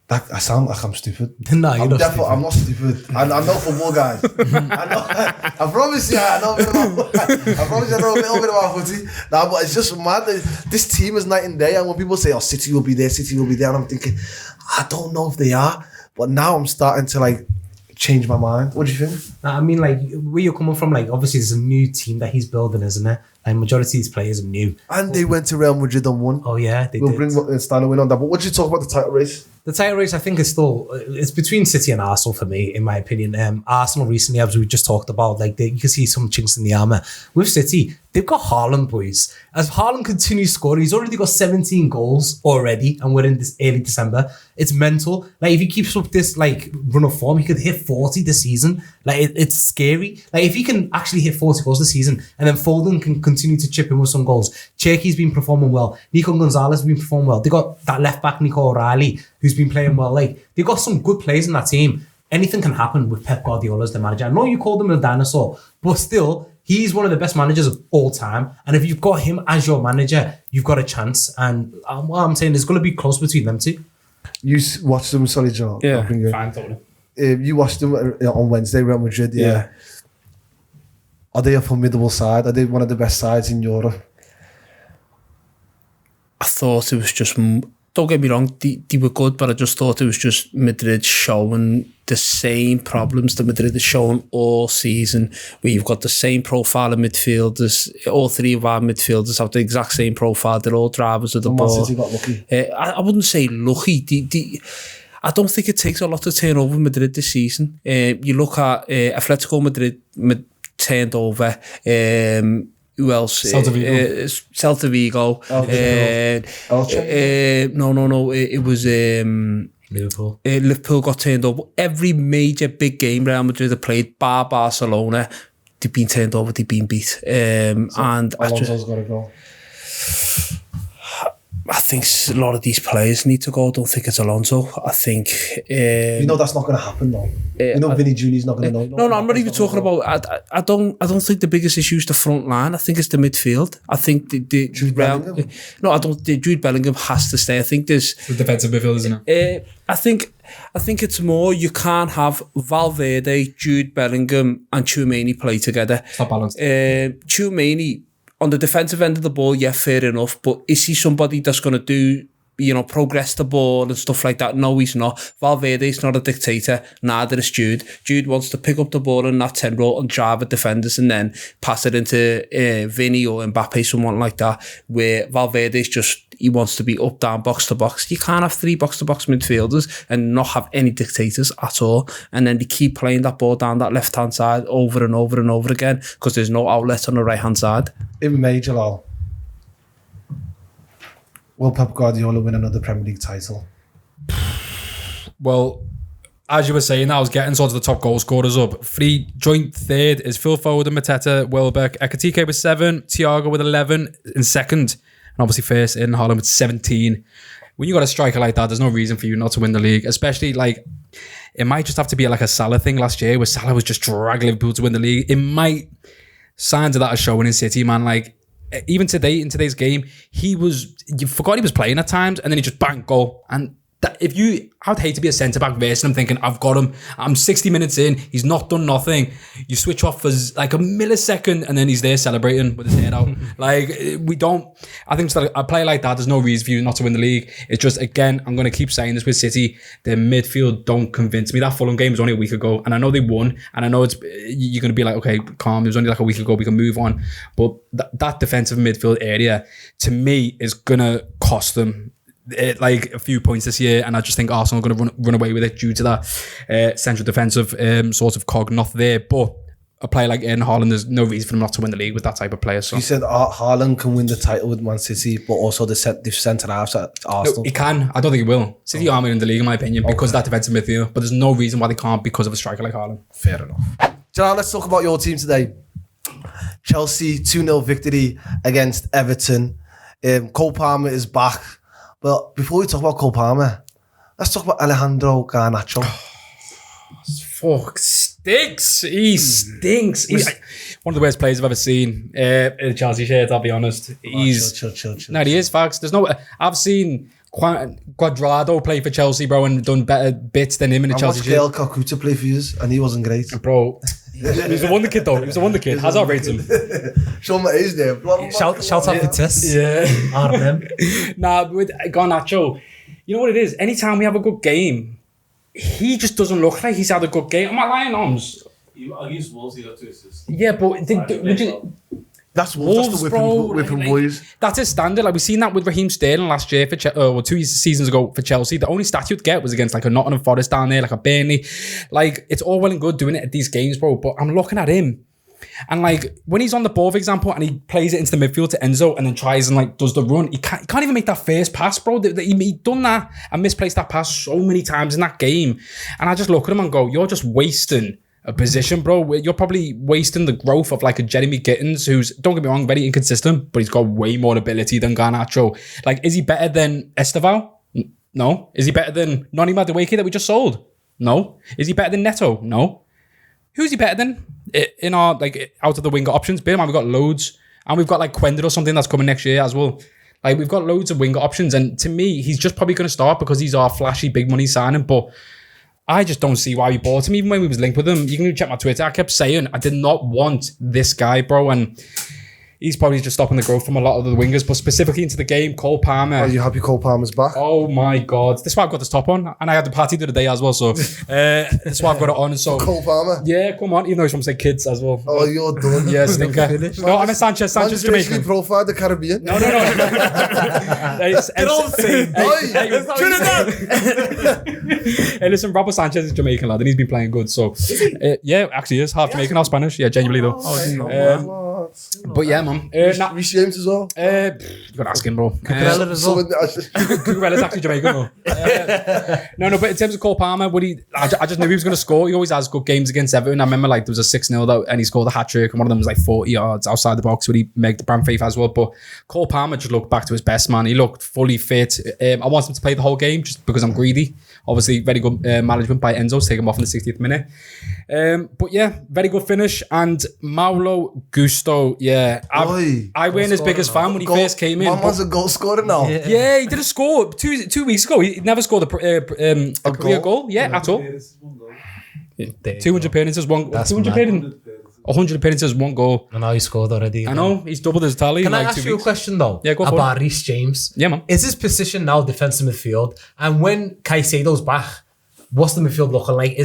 I sound like I'm stupid. No, you're not stupid. I'm not stupid. I'm not football, guys. I promise you, I know a bit about footy. Nah, but it's just mad. This team is night and day. And when people say, "Oh, City will be there," and I'm thinking, I don't know if they are. But now I'm starting to like change my mind. What do you think? I mean, like, where you're coming from, like, obviously there's a new team that he's building, isn't it? Like, majority of these players are new. And they went to Real Madrid and won. Oh yeah, We'll bring Stanley in on that. But what do you talk about the title race? The title race, I think, is still, it's between City and Arsenal for me, in my opinion. Arsenal recently, as we just talked about, like, you can see some chinks in the armour. With City, they've got Haaland, boys. As Haaland continues scoring, he's already got 17 goals already, and we're in this early December. It's mental. Like, if he keeps up this, like, run of form, he could hit 40 this season. Like, it's scary. Like, if he can actually hit 40 goals this season, and then Foden can continue to chip in with some goals. Cherky's been performing well. Nico Gonzalez has been performing well. They got that left back Nico O'Reilly who's been playing well. Like they got some good players in that team. Anything can happen with Pep Guardiola as the manager. I know you called him a dinosaur, but still, he's one of the best managers of all time. And if you've got him as your manager, you've got a chance. And what I'm saying is going to be close between them two. You watched them, sorry, John. Yeah, Fine, totally. You watched them on Wednesday, Real Madrid. Yeah. Are they a formidable side? Are they one of the best sides in Europe? I thought it was just... Don't get me wrong, they were good, but I just thought it was just Madrid showing the same problems that Madrid is showing all season, where you've got the same profile of midfielders. All three of our midfielders have the exact same profile. They're all drivers of the ball. Man City got lucky. I wouldn't say lucky. I don't think it takes a lot to turn over Madrid this season. You look at Atletico Madrid turned over... who else? Celta Vigo. Celta Vigo. No. It was Liverpool. Liverpool got turned over. Every major big game Real Madrid have played, bar Barcelona, they've been turned over, they've been beat. And Alonso's got to go. I think a lot of these players need to go. I don't think it's Alonso. I think... you know that's not going to happen, though. Vinny Jr.'s not going to know. No, I'm not even talking about... I don't think the biggest issue is the front line. I think it's the midfield. I think the Jude Bellingham? No, I don't... Jude Bellingham has to stay. I think there's... The defensive midfield, isn't it? I think it's more you can't have Valverde, Jude Bellingham and Tchouaméni play together. It's not balanced. Tchouaméni... On the defensive end of the ball, yeah, fair enough. But is he somebody that's going to do, progress the ball and stuff like that? No, he's not. Valverde's not a dictator. Neither is Jude. Jude wants to pick up the ball in that 10 role and drive at defenders and then pass it into Vinny or Mbappe, someone like that, where Valverde's just, he wants to be up, down, box to box. You can't have 3 box-to-box midfielders and not have any dictators at all. And then they keep playing that ball down that left-hand side over and over and over again because there's no outlet on the right-hand side. In May, Jalal, will Pep Guardiola win another Premier League title? Well, as you were saying, I was getting sort of the top goal scorers up. 3 joint third is Phil Foden, Mateta, Welbeck. Ekitike with 7, Thiago with 11 in second. And obviously first in Haaland with 17. When you got a striker like that, there's no reason for you not to win the league. Especially it might just have to be like a Salah thing last year where Salah was just dragging Liverpool to win the league. It might, signs of that are showing in City, man. Even today, in today's game, you forgot he was playing at times and then he just bang, goal. And I'd hate to be a centre-back versing him thinking, I've got him. I'm 60 minutes in. He's not done nothing. You switch off for like a millisecond and then he's there celebrating with his head out. I think a player like that, there's no reason for you not to win the league. It's just, again, I'm going to keep saying this with City. Their midfield don't convince me. That Fulham game was only a week ago and I know they won and I know you're going to be like, okay, calm. It was only like a week ago. We can move on. But that defensive midfield area, to me, is going to cost them a few points this year, and I just think Arsenal are going to run away with it due to that central defensive sort of cog not there. But a player like Haaland, there's no reason for him not to win the league with that type of player. So you said Haaland can win the title with Man City, but also the centre halves at Arsenal. No, he can. I don't think he will. City aren't winning the league, in my opinion, because of that defensive midfield. But there's no reason why they can't because of a striker like Haaland. Fair enough. Jalal, let's talk about your team today. Chelsea 2-0 victory against Everton. Cole Palmer is back. But before we talk about Cole Palmer, let's talk about Alejandro Garnacho. Fuck, stinks. He stinks. He's one of the worst players I've ever seen in a Chelsea shirt, I'll be honest. Chill. No, he is, facts. I've seen Cuadrado play for Chelsea, bro, and done better bits than him in a Chelsea shirt. I watched Gael Kakuta play for years, and he wasn't great. Bro, he was a wonder kid, though. He was a wonder kid. Hazard rates him. Show my age there. Shout out Vitesse. Yeah. Nah, with Garnacho, you know what it is? Anytime we have a good game, he just doesn't look like he's had a good game. Am I lying, Oms? Against Wolves, he got 2 assists. Yeah, but that's Wolves, that's the whipping boys. That's his standard. We've seen that with Raheem Sterling last year for 2 seasons ago for Chelsea. The only stat you'd get was against a Nottingham Forest down there, a Burnley. It's all well and good doing it at these games, bro. But I'm looking at him, and when he's on the ball, for example, and he plays it into the midfield to Enzo, and then tries and does the run, he can't even make that first pass, bro. He done that and misplaced that pass so many times in that game, and I just look at him and go, "You're just wasting a position, bro. You're probably wasting the growth of like a Jeremy Gittins, who's, don't get me wrong, very inconsistent, but he's got way more ability than Garnacho. Like, is he better than Esteval? No. Is he better than Noni Madueke that we just sold? No. Is he better than Neto? No. Who's he better than in our, like, out of the winger options? Bear in mind, we've got loads. And we've got like Quender or something that's coming next year as well. Like, we've got loads of winger options. And to me, he's just probably going to start because he's our flashy big money signing. But I just don't see why we bought him, even when we was linked with him. You can check my Twitter. I kept saying I did not want this guy, bro. And he's probably just stopping the growth from a lot of the wingers, but specifically into the game, Cole Palmer. Are you happy Cole Palmer's back? Oh my God. This is why I've got this top on. And I had the party the other day as well. So that's why I've got it on. So Cole Palmer? Yeah, come on. Even though he's from, say, kids as well. Oh, you're done. Yeah, stinker. No, I'm a Sanchez. Sanchez Jamaican. Profile the Caribbean. No. They're all the same. Hey, listen, Robert Sanchez is Jamaican, lad, and he's been playing good. So, yeah, actually, he is half Jamaican, half Spanish. Yeah, genuinely though. But yeah, man. Reece James as well. You gotta ask him, bro. Cucurella as well. Cucurella's actually Jamaican, though. No, but in terms of Cole Palmer, I just knew he was going to score. He always has good games against Everton. I remember, like, there was a 6-0 and he scored a hat-trick, and one of them was like 40 yards outside the box where he made the brand faith as well. But Cole Palmer just looked back to his best, man. He looked fully fit. I want him to play the whole game just because I'm greedy. Obviously, very good management by Enzo to take him off in the 60th minute. But yeah, very good finish. And Mauro Gusto, yeah. I weren't his biggest fan when he first came in. Man was a goal scorer now. Yeah, he didn't score. Two weeks ago, he never scored a career goal. Yeah, at all. 200 appearances, 100 appearances, 1 goal. I know he scored already. I know, he's doubled his tally. Can in I like ask 2 you a weeks. question though? Yeah, go for about it. Reece James. Yeah, man. Is his position now defensive midfield? And when Caicedo's back, what's the midfield looking like?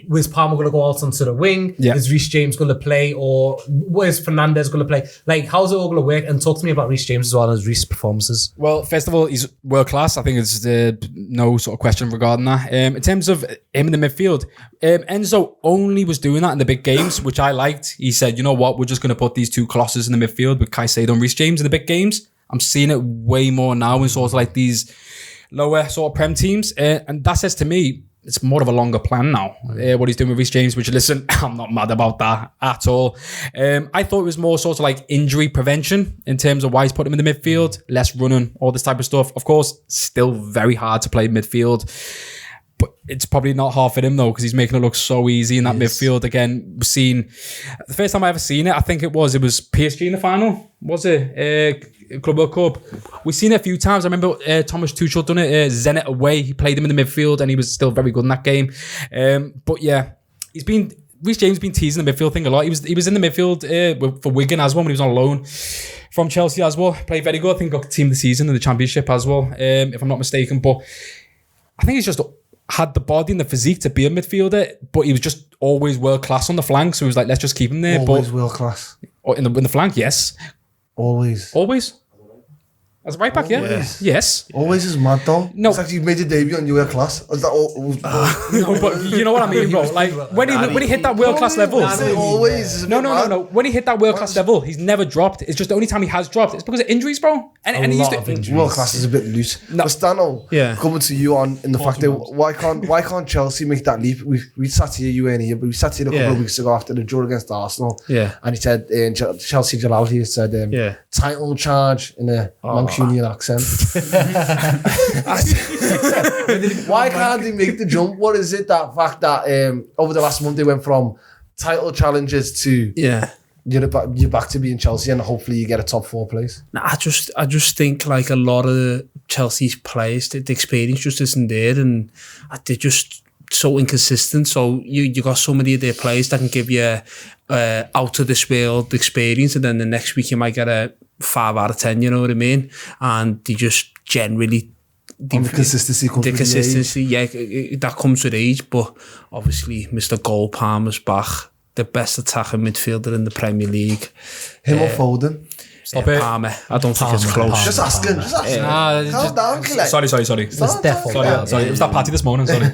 Was Palmer going to go out onto the wing? Yeah. Is Reece James going to play? Or where's Fernandez going to play? Like, how's it all going to work? And talk to me about Reece James as well as Reece's performances. Well, first of all, he's world class. I think there's no sort of question regarding that. In terms of him in the midfield, Enzo only was doing that in the big games, which I liked. He said, you know what, we're just going to put these two colossus in the midfield with Caicedo and Reece James in the big games. I'm seeing it way more now in sort of like these lower sort of Prem teams. And that says to me, it's more of a longer plan now, what he's doing with Reece James, which, listen, I'm not mad about that at all. I thought it was more sort of like injury prevention in terms of why he's putting him in the midfield, less running, all this type of stuff. Of course, still very hard to play midfield, but it's probably not hard for him though, because he's making it look so easy in that midfield. Again, we've seen, the first time I ever seen it, I think it was PSG in the final, was it? Club World Cup. We've seen it a few times. I remember Thomas Tuchel done it, Zenit away. He played him in the midfield and he was still very good in that game. But yeah, Reece James has been teasing the midfield thing a lot. He was in the midfield for Wigan as well when he was on loan from Chelsea as well. Played very good. I think got team of the season in the Championship as well, if I'm not mistaken. But I think he's just had the body and the physique to be a midfielder, but he was just always world class on the flank. So he was like, let's just keep him there. Always world class. In the flank, yes. Always. As a right back, yeah? Yes. Always is mad though. No. It's like you made your debut on UA class. Is that all? No, but you know what I mean, bro. Like when he hit that world class level. Always. No. When he hit that world class level, he's never dropped. It's just the only time he has dropped. It's because of injuries, bro. And he used to. World class is a bit loose. No. But Stano, coming to you on in the fact that why can't Chelsea make that leap? We sat here, you weren't here, but we sat here a couple of weeks ago after the draw against Arsenal. Yeah. And he said, Chelsea Jalal, he said, title charge in a Mancunian accent. Why can't they make the jump? What is it, that fact that over the last month they went from title challenges to you're back to being Chelsea and hopefully you get a top 4 place? I just think like a lot of Chelsea's players, the experience just isn't there, and they're just so inconsistent. So you got so many of their players that can give you out of this world experience, and then the next week you might get a 5 out of 10, you know what I mean? And they just generally... The consistency comes with age. Yeah, that comes with age, but obviously Mr. Cole Palmer's back, the best attacking midfielder in the Premier League. Him or Foden? Stop it. Palmer. I don't think it's close. Just asking. Calm down, Colette. Sorry. Sorry. It was that party this morning, sorry.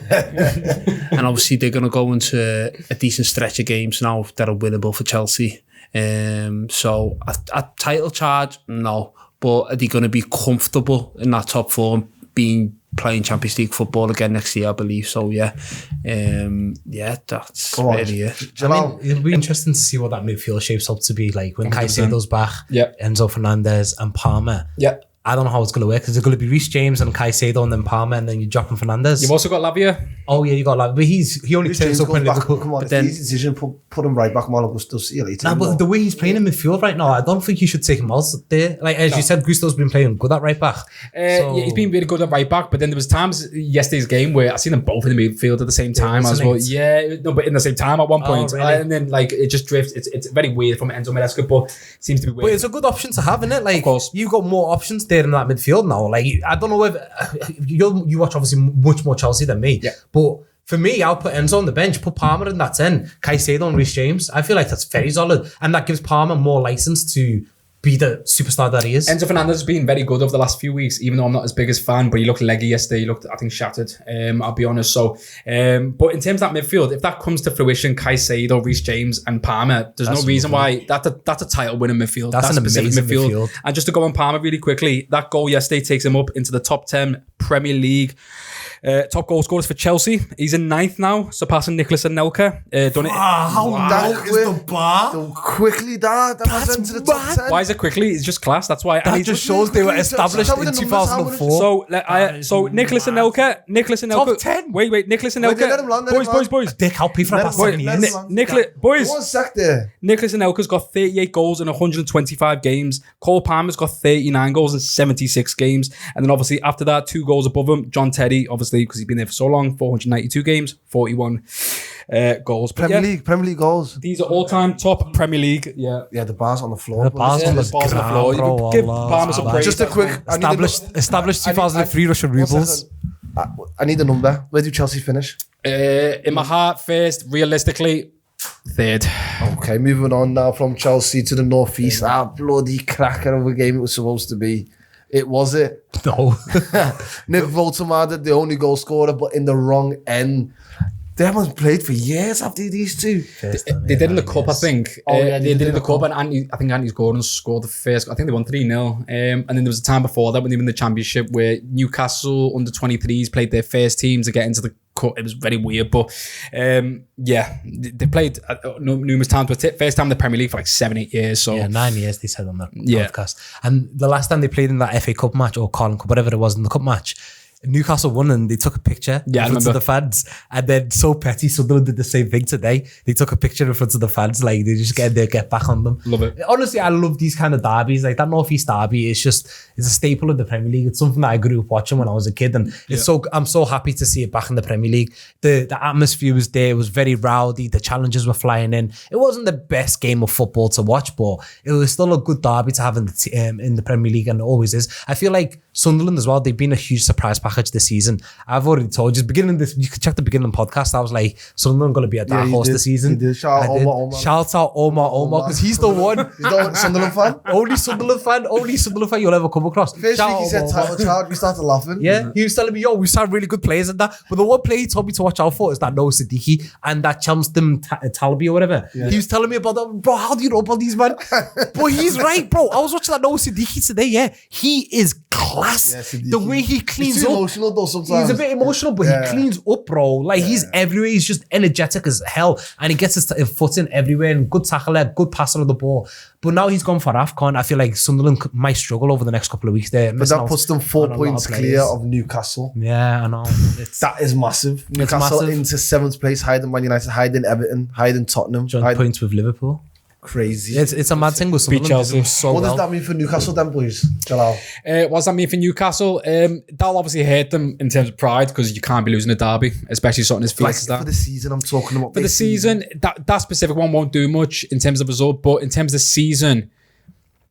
And obviously they're going to go into a decent stretch of games now that are winnable for Chelsea. So a title charge, no. But are they going to be comfortable in that top 4 and being playing Champions League football again next year, I believe. So that's really it. It'll be interesting to see what that midfield shapes up to be like when Caicedo's back, Enzo Fernandez and Palmer. Yeah. I don't know how it's going to work. Is it going to be Reece James and Caicedo and then Palmer and then you're dropping Fernandez? You've also got Lavia. Oh, yeah, you got Lavia. But he only turns up when Liverpool. Come on, but then, easy decision. Put him right back. Malo Gusto. See you later. nah, but the way he's playing in midfield right now, I don't think you should take him out there. Like, as you said, Gusto's been playing good at right back. Yeah, he's been really good at right back, but then there was times yesterday's game where I seen them both in the midfield at the same time as well. Yeah, no, but in the same time at one point. Really? And then, like, it just drifts. It's very weird from Enzo Maresca, but it seems to be weird. But it's a good option to have, isn't it? Like, Of course. you've got more options there in that midfield now. Like, I don't know whether you watch obviously much more Chelsea than me. Yeah. But for me, I'll put Enzo on the bench, put Palmer in that 10, Caicedo and Reece James. I feel like that's very solid. And that gives Palmer more license to be the superstar that he is. Enzo Fernandez has been very good over the last few weeks, even though I'm not as big as fan, but he looked leggy yesterday. He looked, I think, shattered, I'll be honest. So, but in terms of that midfield, if that comes to fruition, Caicedo, Reece James and Palmer, there's no reason why that's a title winning midfield. That's an amazing midfield. And just to go on Palmer really quickly, that goal yesterday takes him up into the top 10 Premier League. Top goal scorers for Chelsea. He's in 9th now, surpassing Nicholas Anelka. Done it. How low is the bar? Quickly, that was into the top 10. Why is it quickly? It's just class. That's why. That just shows they were established in 2004. So Nicholas Anelka. Top 10? Wait, Nicholas Wait, let him Anelka. land, let him land. Boys. Dick, I'll pay for about 7 years. Boys. One sec there. Nicholas Anelka's got 38 goals in 125 games. Cole Palmer's got 39 goals in 76 games. And then obviously after that, 2 goals above him, John Terry, obviously, because he's been there for so long, 492 games, 41 goals. But Premier League goals. These are all-time top Premier League. Yeah. Yeah, the bar's on the floor. The bar's on the ground, bro. You give Palmer some praise. Just a quick... Established 2003 Russian rubles. I need a number. Where do Chelsea finish? In my heart, first, realistically, 3rd. Okay, moving on now from Chelsea to the northeast. Bloody cracker of a game it was supposed to be. It was it. No. Nick Voltemade, the only goal scorer, but in the wrong end. They haven't played for years after these two. They did in the cup, I think. Yeah, they did in the cup, and I think Anthony Gordon scored the first. I think they won 3-0. And then there was a time before that when they were in the Championship where Newcastle under 23s played their first team to get into the cup. It was very weird, but they played numerous times. But first time in the Premier League for like 7-8 years. So yeah, 9 years they said on that podcast. And the last time they played in that FA Cup match or Carling Cup, whatever it was in the cup match, Newcastle won and they took a picture in front of the fans, and then so petty Sunderland did the same thing today. They took a picture in front of the fans, like they just get back on them. Love it. Honestly, I love these kind of derbies. Like that North East derby it's a staple of the Premier League. It's something that I grew up watching when I was a kid, and I'm so happy to see it back in the Premier League. The atmosphere was there. It was very rowdy. The challenges were flying in. It wasn't the best game of football to watch, but it was still a good derby to have in the Premier League, and it always is. I feel like Sunderland as well, they've been a huge surprise package this season. I've already told you, you could check the beginning podcast, I was like, Sunderland going to be a dark horse this season. Shout out Omar, because he's the one. He's the Sunderland fan? Only Sunderland fan you'll ever come across. First week he said title child, we started laughing. Yeah, he was telling me, we signed really good players and that. But the one player he told me to watch out for is that Noah Siddiqui and that Chelmsford Talby or whatever. Yeah. He was telling me about that. Bro, how do you know about these, man? But he's right, bro. I was watching that Noah Siddiqui today, yeah. He is class. Yeah, the way he cleans he's up. Emotional though sometimes. He's a bit emotional, but he cleans up, bro. Like he's everywhere. He's just energetic as hell, and he gets his foot in everywhere. And good tackler, good passer of the ball. But now he's gone for AFCON. I feel like Sunderland might struggle over the next couple of weeks. There, but that puts them 4 points clear of Newcastle. Yeah, I know. That is massive. Newcastle into 7th place, higher than Man United, higher than Everton, higher than Tottenham. Joint points with Liverpool. Crazy. It's a mad thing with Sunderland. Chelsea. What does that mean for Newcastle then, boys? Jalal? What does that mean for Newcastle? That'll obviously hurt them in terms of pride because you can't be losing a derby, especially something as fierce as that. For the season, I'm talking about. For the season, that specific one won't do much in terms of result, but in terms of the season,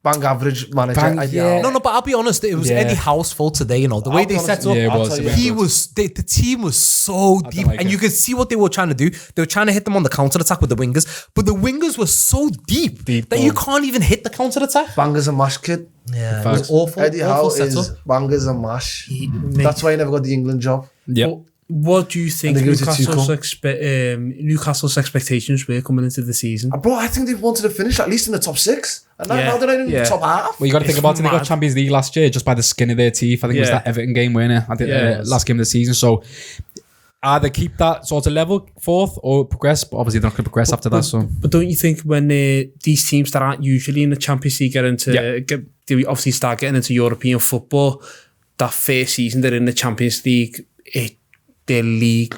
bang average manager. No, but I'll be honest, it was Eddie Howe's fault today, the way they set up. The team was so deep, and you could see what they were trying to do. They were trying to hit them on the counter attack with the wingers, but the wingers were so deep that you can't even hit the counter attack. Bangers and mash, kid. Yeah, it was awful. Eddie Howe is bangers and mash. That's why he never got the England job. Yeah. What do you think And they go to Newcastle's expectations were coming into the season? Bro, I think they wanted to finish at least in the top 6. And now, Yeah. now they're not in the Yeah. top half. Well, you got to think about it. They got mad. Champions League last year just by the skin of their teeth. I think it was Yeah. that Everton game, weren't it? I think Yeah. last game of the season. So either keep that sort of level fourth or progress. But obviously, they're not going to progress after that. So But don't you think when these teams that aren't usually in the Champions League they obviously start getting into European football, that first season they're in the Champions League, their league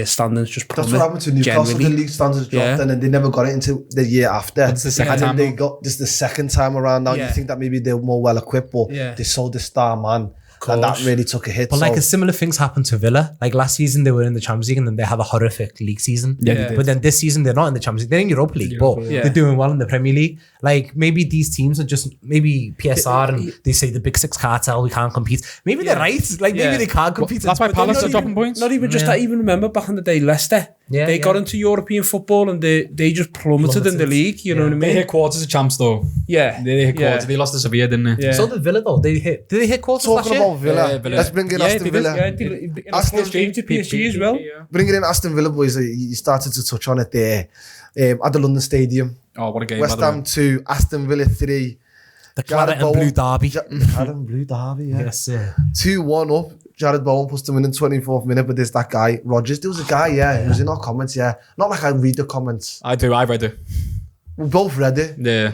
standards just That's plummet. what happened to Newcastle. generally. The league standards dropped Yeah. and then they never got it into the year after. It's the second and time then they now. got this the second time around now. Yeah. You think that maybe they're more well equipped, but Yeah. they sold the star man. And that course. really took a hit. But so, like a similar things happened to Villa. Like last season they were in the Champions League and then they had a horrific league season. Yeah, they did. But then this season they're not in the Champions League. They're in Europa League, but Yeah. they're doing well in the Premier League. Like maybe these teams are just maybe PSR and they say the Big Six cartel, we can't compete. Maybe they're right. Like maybe Yeah. they can't compete. that's why But Palace they're are not dropping even- points. Not even just that. Even remember back in the day, Leicester. Yeah, they got yeah. into European football and they just plummeted in the league. You know what I They mean? hit quarters of champs though. Yeah, They hit quarters. They lost to Sevilla, didn't they? Yeah. So did Villa though. Did they hit quarters last talking year? about Villa, Yeah, Villa. let's bring in Yeah, Aston they did. Villa. Yeah, in a Aston close game to PSG as well. Bringing in Aston Villa, boys, you started to touch on it there. At the London Stadium. Oh, what a game! West by the way. Ham 2, Aston Villa 3. The Claret and Blue Derby. Claret and Blue Derby, yeah. Yes, sir. 2-1 up. Jared Bowen puts them in the 24th minute, but there's that guy, Rodgers. There was a guy, he was in our comments, Not like I read the comments. I do. I read it. We both read it. Yeah.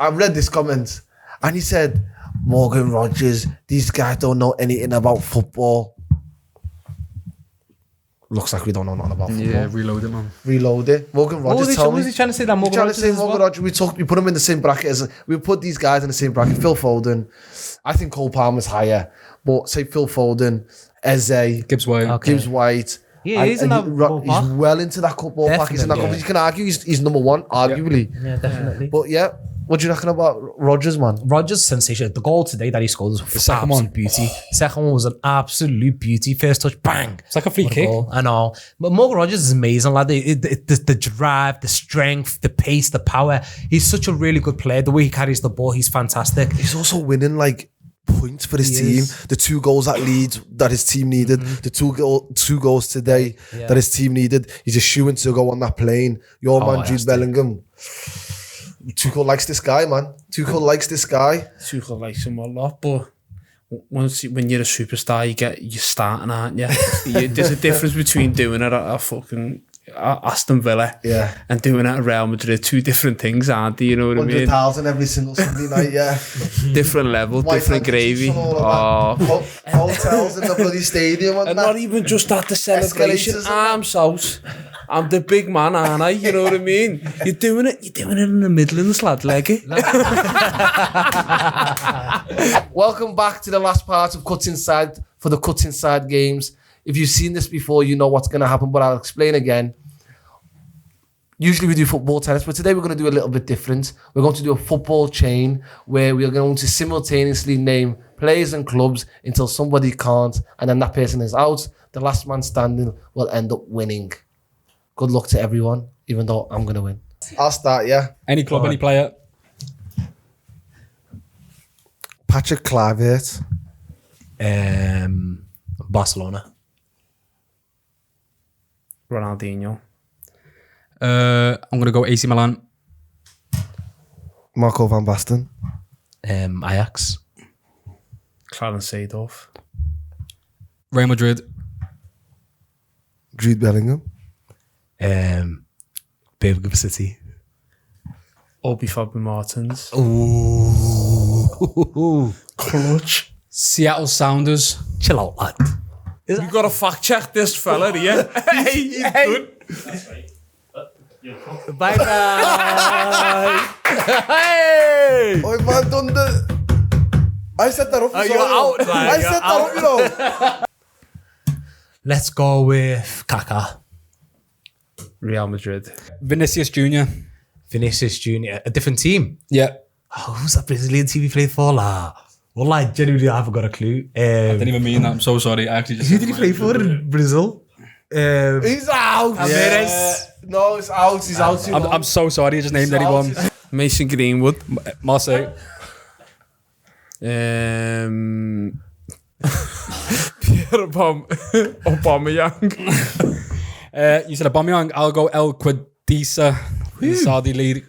I read this comment, and he said, Morgan Rodgers, these guys don't know anything about football. Looks like we don't know nothing about football. Yeah. Reload it, man. Reload it. Morgan Rodgers, tell What was me. he trying to say that Morgan Trying to Rodgers say as Morgan well? Rodgers, we put him in the same bracket as we put these guys in the same bracket. Phil Foden, I think Cole Palmer's higher, but say Phil Foden, Eze, Gibbs White. Okay. Gibbs White. Yeah, and- he's in and that he's ballpark. well into that ballpark. He's in that Definitely, conference. You can argue he's number one, arguably. Yeah, definitely. But yeah, what do you reckon about Rodgers, man? Rodgers' sensation. The goal today that he scored was the second one. beauty. Second one was an absolute beauty. First touch, bang. It's like a free What a kick. goal. I know. But Morgan Rodgers is amazing, lad. The drive, the strength, the pace, the power. He's such a really good player. The way he carries the ball, he's fantastic. He's also winning like points for his He team. is. The 2 goals at Leeds that his team needed. The two goals today Yeah. that his team needed. He's a shooing to go on that plane. Your man yes, Jude Bellingham. Tuchel likes this guy, man. Tuchel likes this guy. Tuchel likes him a lot, but when you're a superstar, you're starting, aren't you? There's a difference between doing it at a fucking Aston Villa and doing it at Real Madrid. 2 different things, aren't they? You know what I mean? 100,000 every single Sunday night, yeah. Different level, White different handkerchiefs gravy. and all of that. Hotels in the bloody stadium and And that. not even just at the celebration. Escalators and I'm south. I'm the big man, aren't I? You know what I mean? You're doing it in the Midlands, lad, leggy. Welcome back to the last part of Cutz Inside for the Cutz Inside games. If you've seen this before, you know what's going to happen, but I'll explain again. Usually we do football, tennis, but today we're going to do a little bit different. We're going to do a football chain where we are going to simultaneously name players and clubs until somebody can't, and then that person is out. The last man standing will end up winning. Good luck to everyone, even though I'm going to win. I'll start, yeah. Any club, any player. Patrick Kluivert. Barcelona. Ronaldinho. I'm gonna go AC Milan. Marco van Basten. Ajax. Clarence Seedorf. Real Madrid. Jude Bellingham. Birmingham City. Obi Fabi Martins. Ooh. Clutch. Seattle Sounders. Chill out, lad. You got to fact check this fella here. He's good. That's right. Bye bye. Hey! Oh, man, done the... I set that up. you're out, man. I set that up, you know. Let's go with Kaká. Real Madrid. Vinicius Junior. Vinicius Junior. A different team. Yeah. Oh, who's that Brazilian team he played for? Well, I genuinely haven't got a clue. I didn't even mean that. I'm so sorry. I actually just. Who did he play for in Brazil? He's out. Ramirez. No, it's out. He's out. I'm so sorry. I just named anyone. Mason Greenwood. Marseille. Aubameyang. You said Aubameyang. I'll go El Quadisa. Saudi league.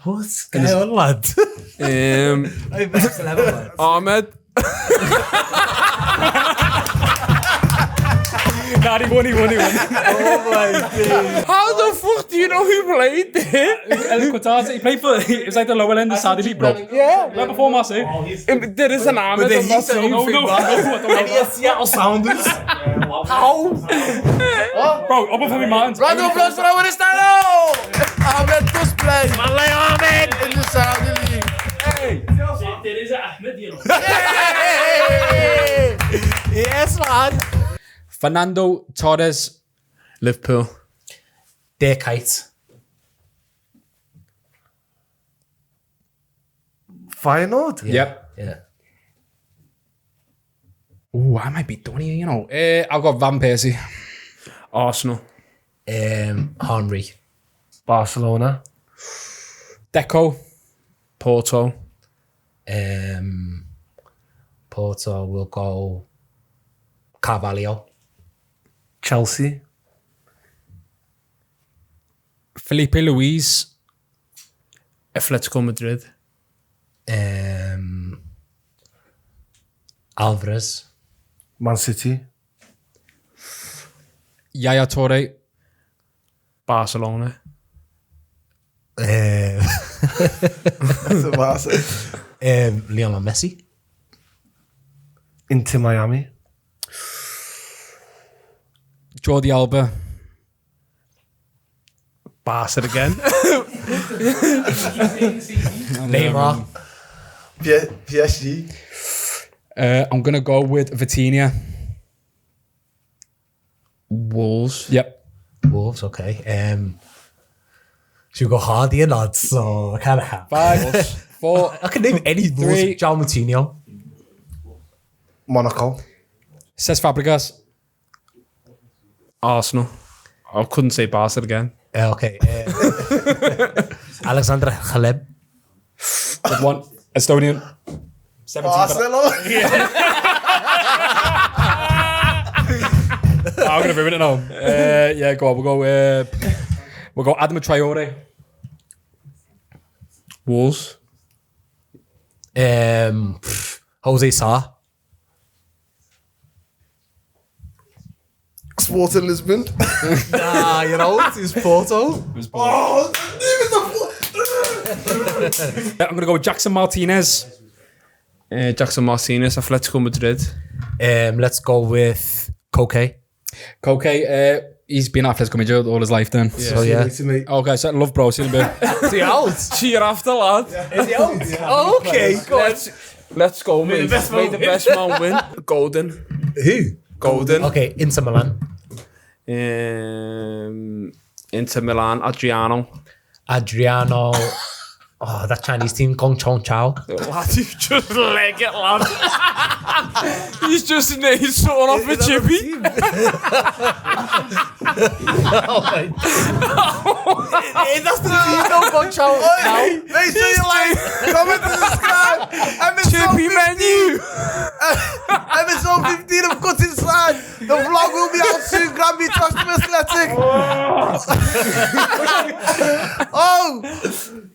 What's going on, lad? Ahmed. Nah, he won. Oh my God. How the fuck do you know who played there? El Quadisa. He played for. It was like the lower end of Saudi league, bro. Yeah. Right before Massive. There is an Ahmed on that team. Seattle Sounders. How? Bro, up with Henry Martins. Round of applause for our Estado! Ahmed does play. Malay Ahmed in the Saudi League. There is Ahmed, you know. Yes, lad. Fernando Torres. Liverpool. Their kite. Feyenoord? Yep. Yeah. Ooh, I might be done here, you know. I've got Van Persie. Arsenal. Henry. Barcelona. Deco. Porto. Porto will go Carvalho. Chelsea. Felipe Luis. Atletico Madrid. Alvarez. Man City. Yaya Toure. Barcelona. Lionel Messi. Inter Miami. Jordi Alba. Barca again. Neymar. PSG. I'm going to go with Vitinha. Wolves. Yep. Wolves, okay. Should we go hard here, lads? So I kind of have. 5, 4. I can name any Wolves. 3. João Moutinho. Monaco. Cesc Fabregas. Arsenal. I couldn't say Barca again. Okay. Alexander Khaleb. With 1. Estonian. 17. Barcelona. I'm going to ruin it now. Yeah, go on. We'll go Adama Traore. Wolves. Jose Sa. Sporting Lisbon. You know, it's Porto. I'm going to go with Jackson Martinez. Jackson Martinez. Atletico Madrid. Let's go with Koke. Koke, he's been at Atletico Madrid all his life then. So yeah. Okay, so love bro, see you in a bit. Is he out? Cheer after, lad. Is he out? Oh, okay, go on. Let's go, mate. May the best man win. Golden. Who? Golden. Okay, Inter Milan. Inter Milan. Adriano. Oh, that Chinese team, Gong Chong Chao. Lad, you just leg it, lad. He's just nailed something off a chippy. That's the team, no Gong Chao. Make sure you like, comment, and subscribe. Chippy menu. Episode 15 of Cutz Inside. The vlog will be out soon. Grab me, trust me, athletic. Oh.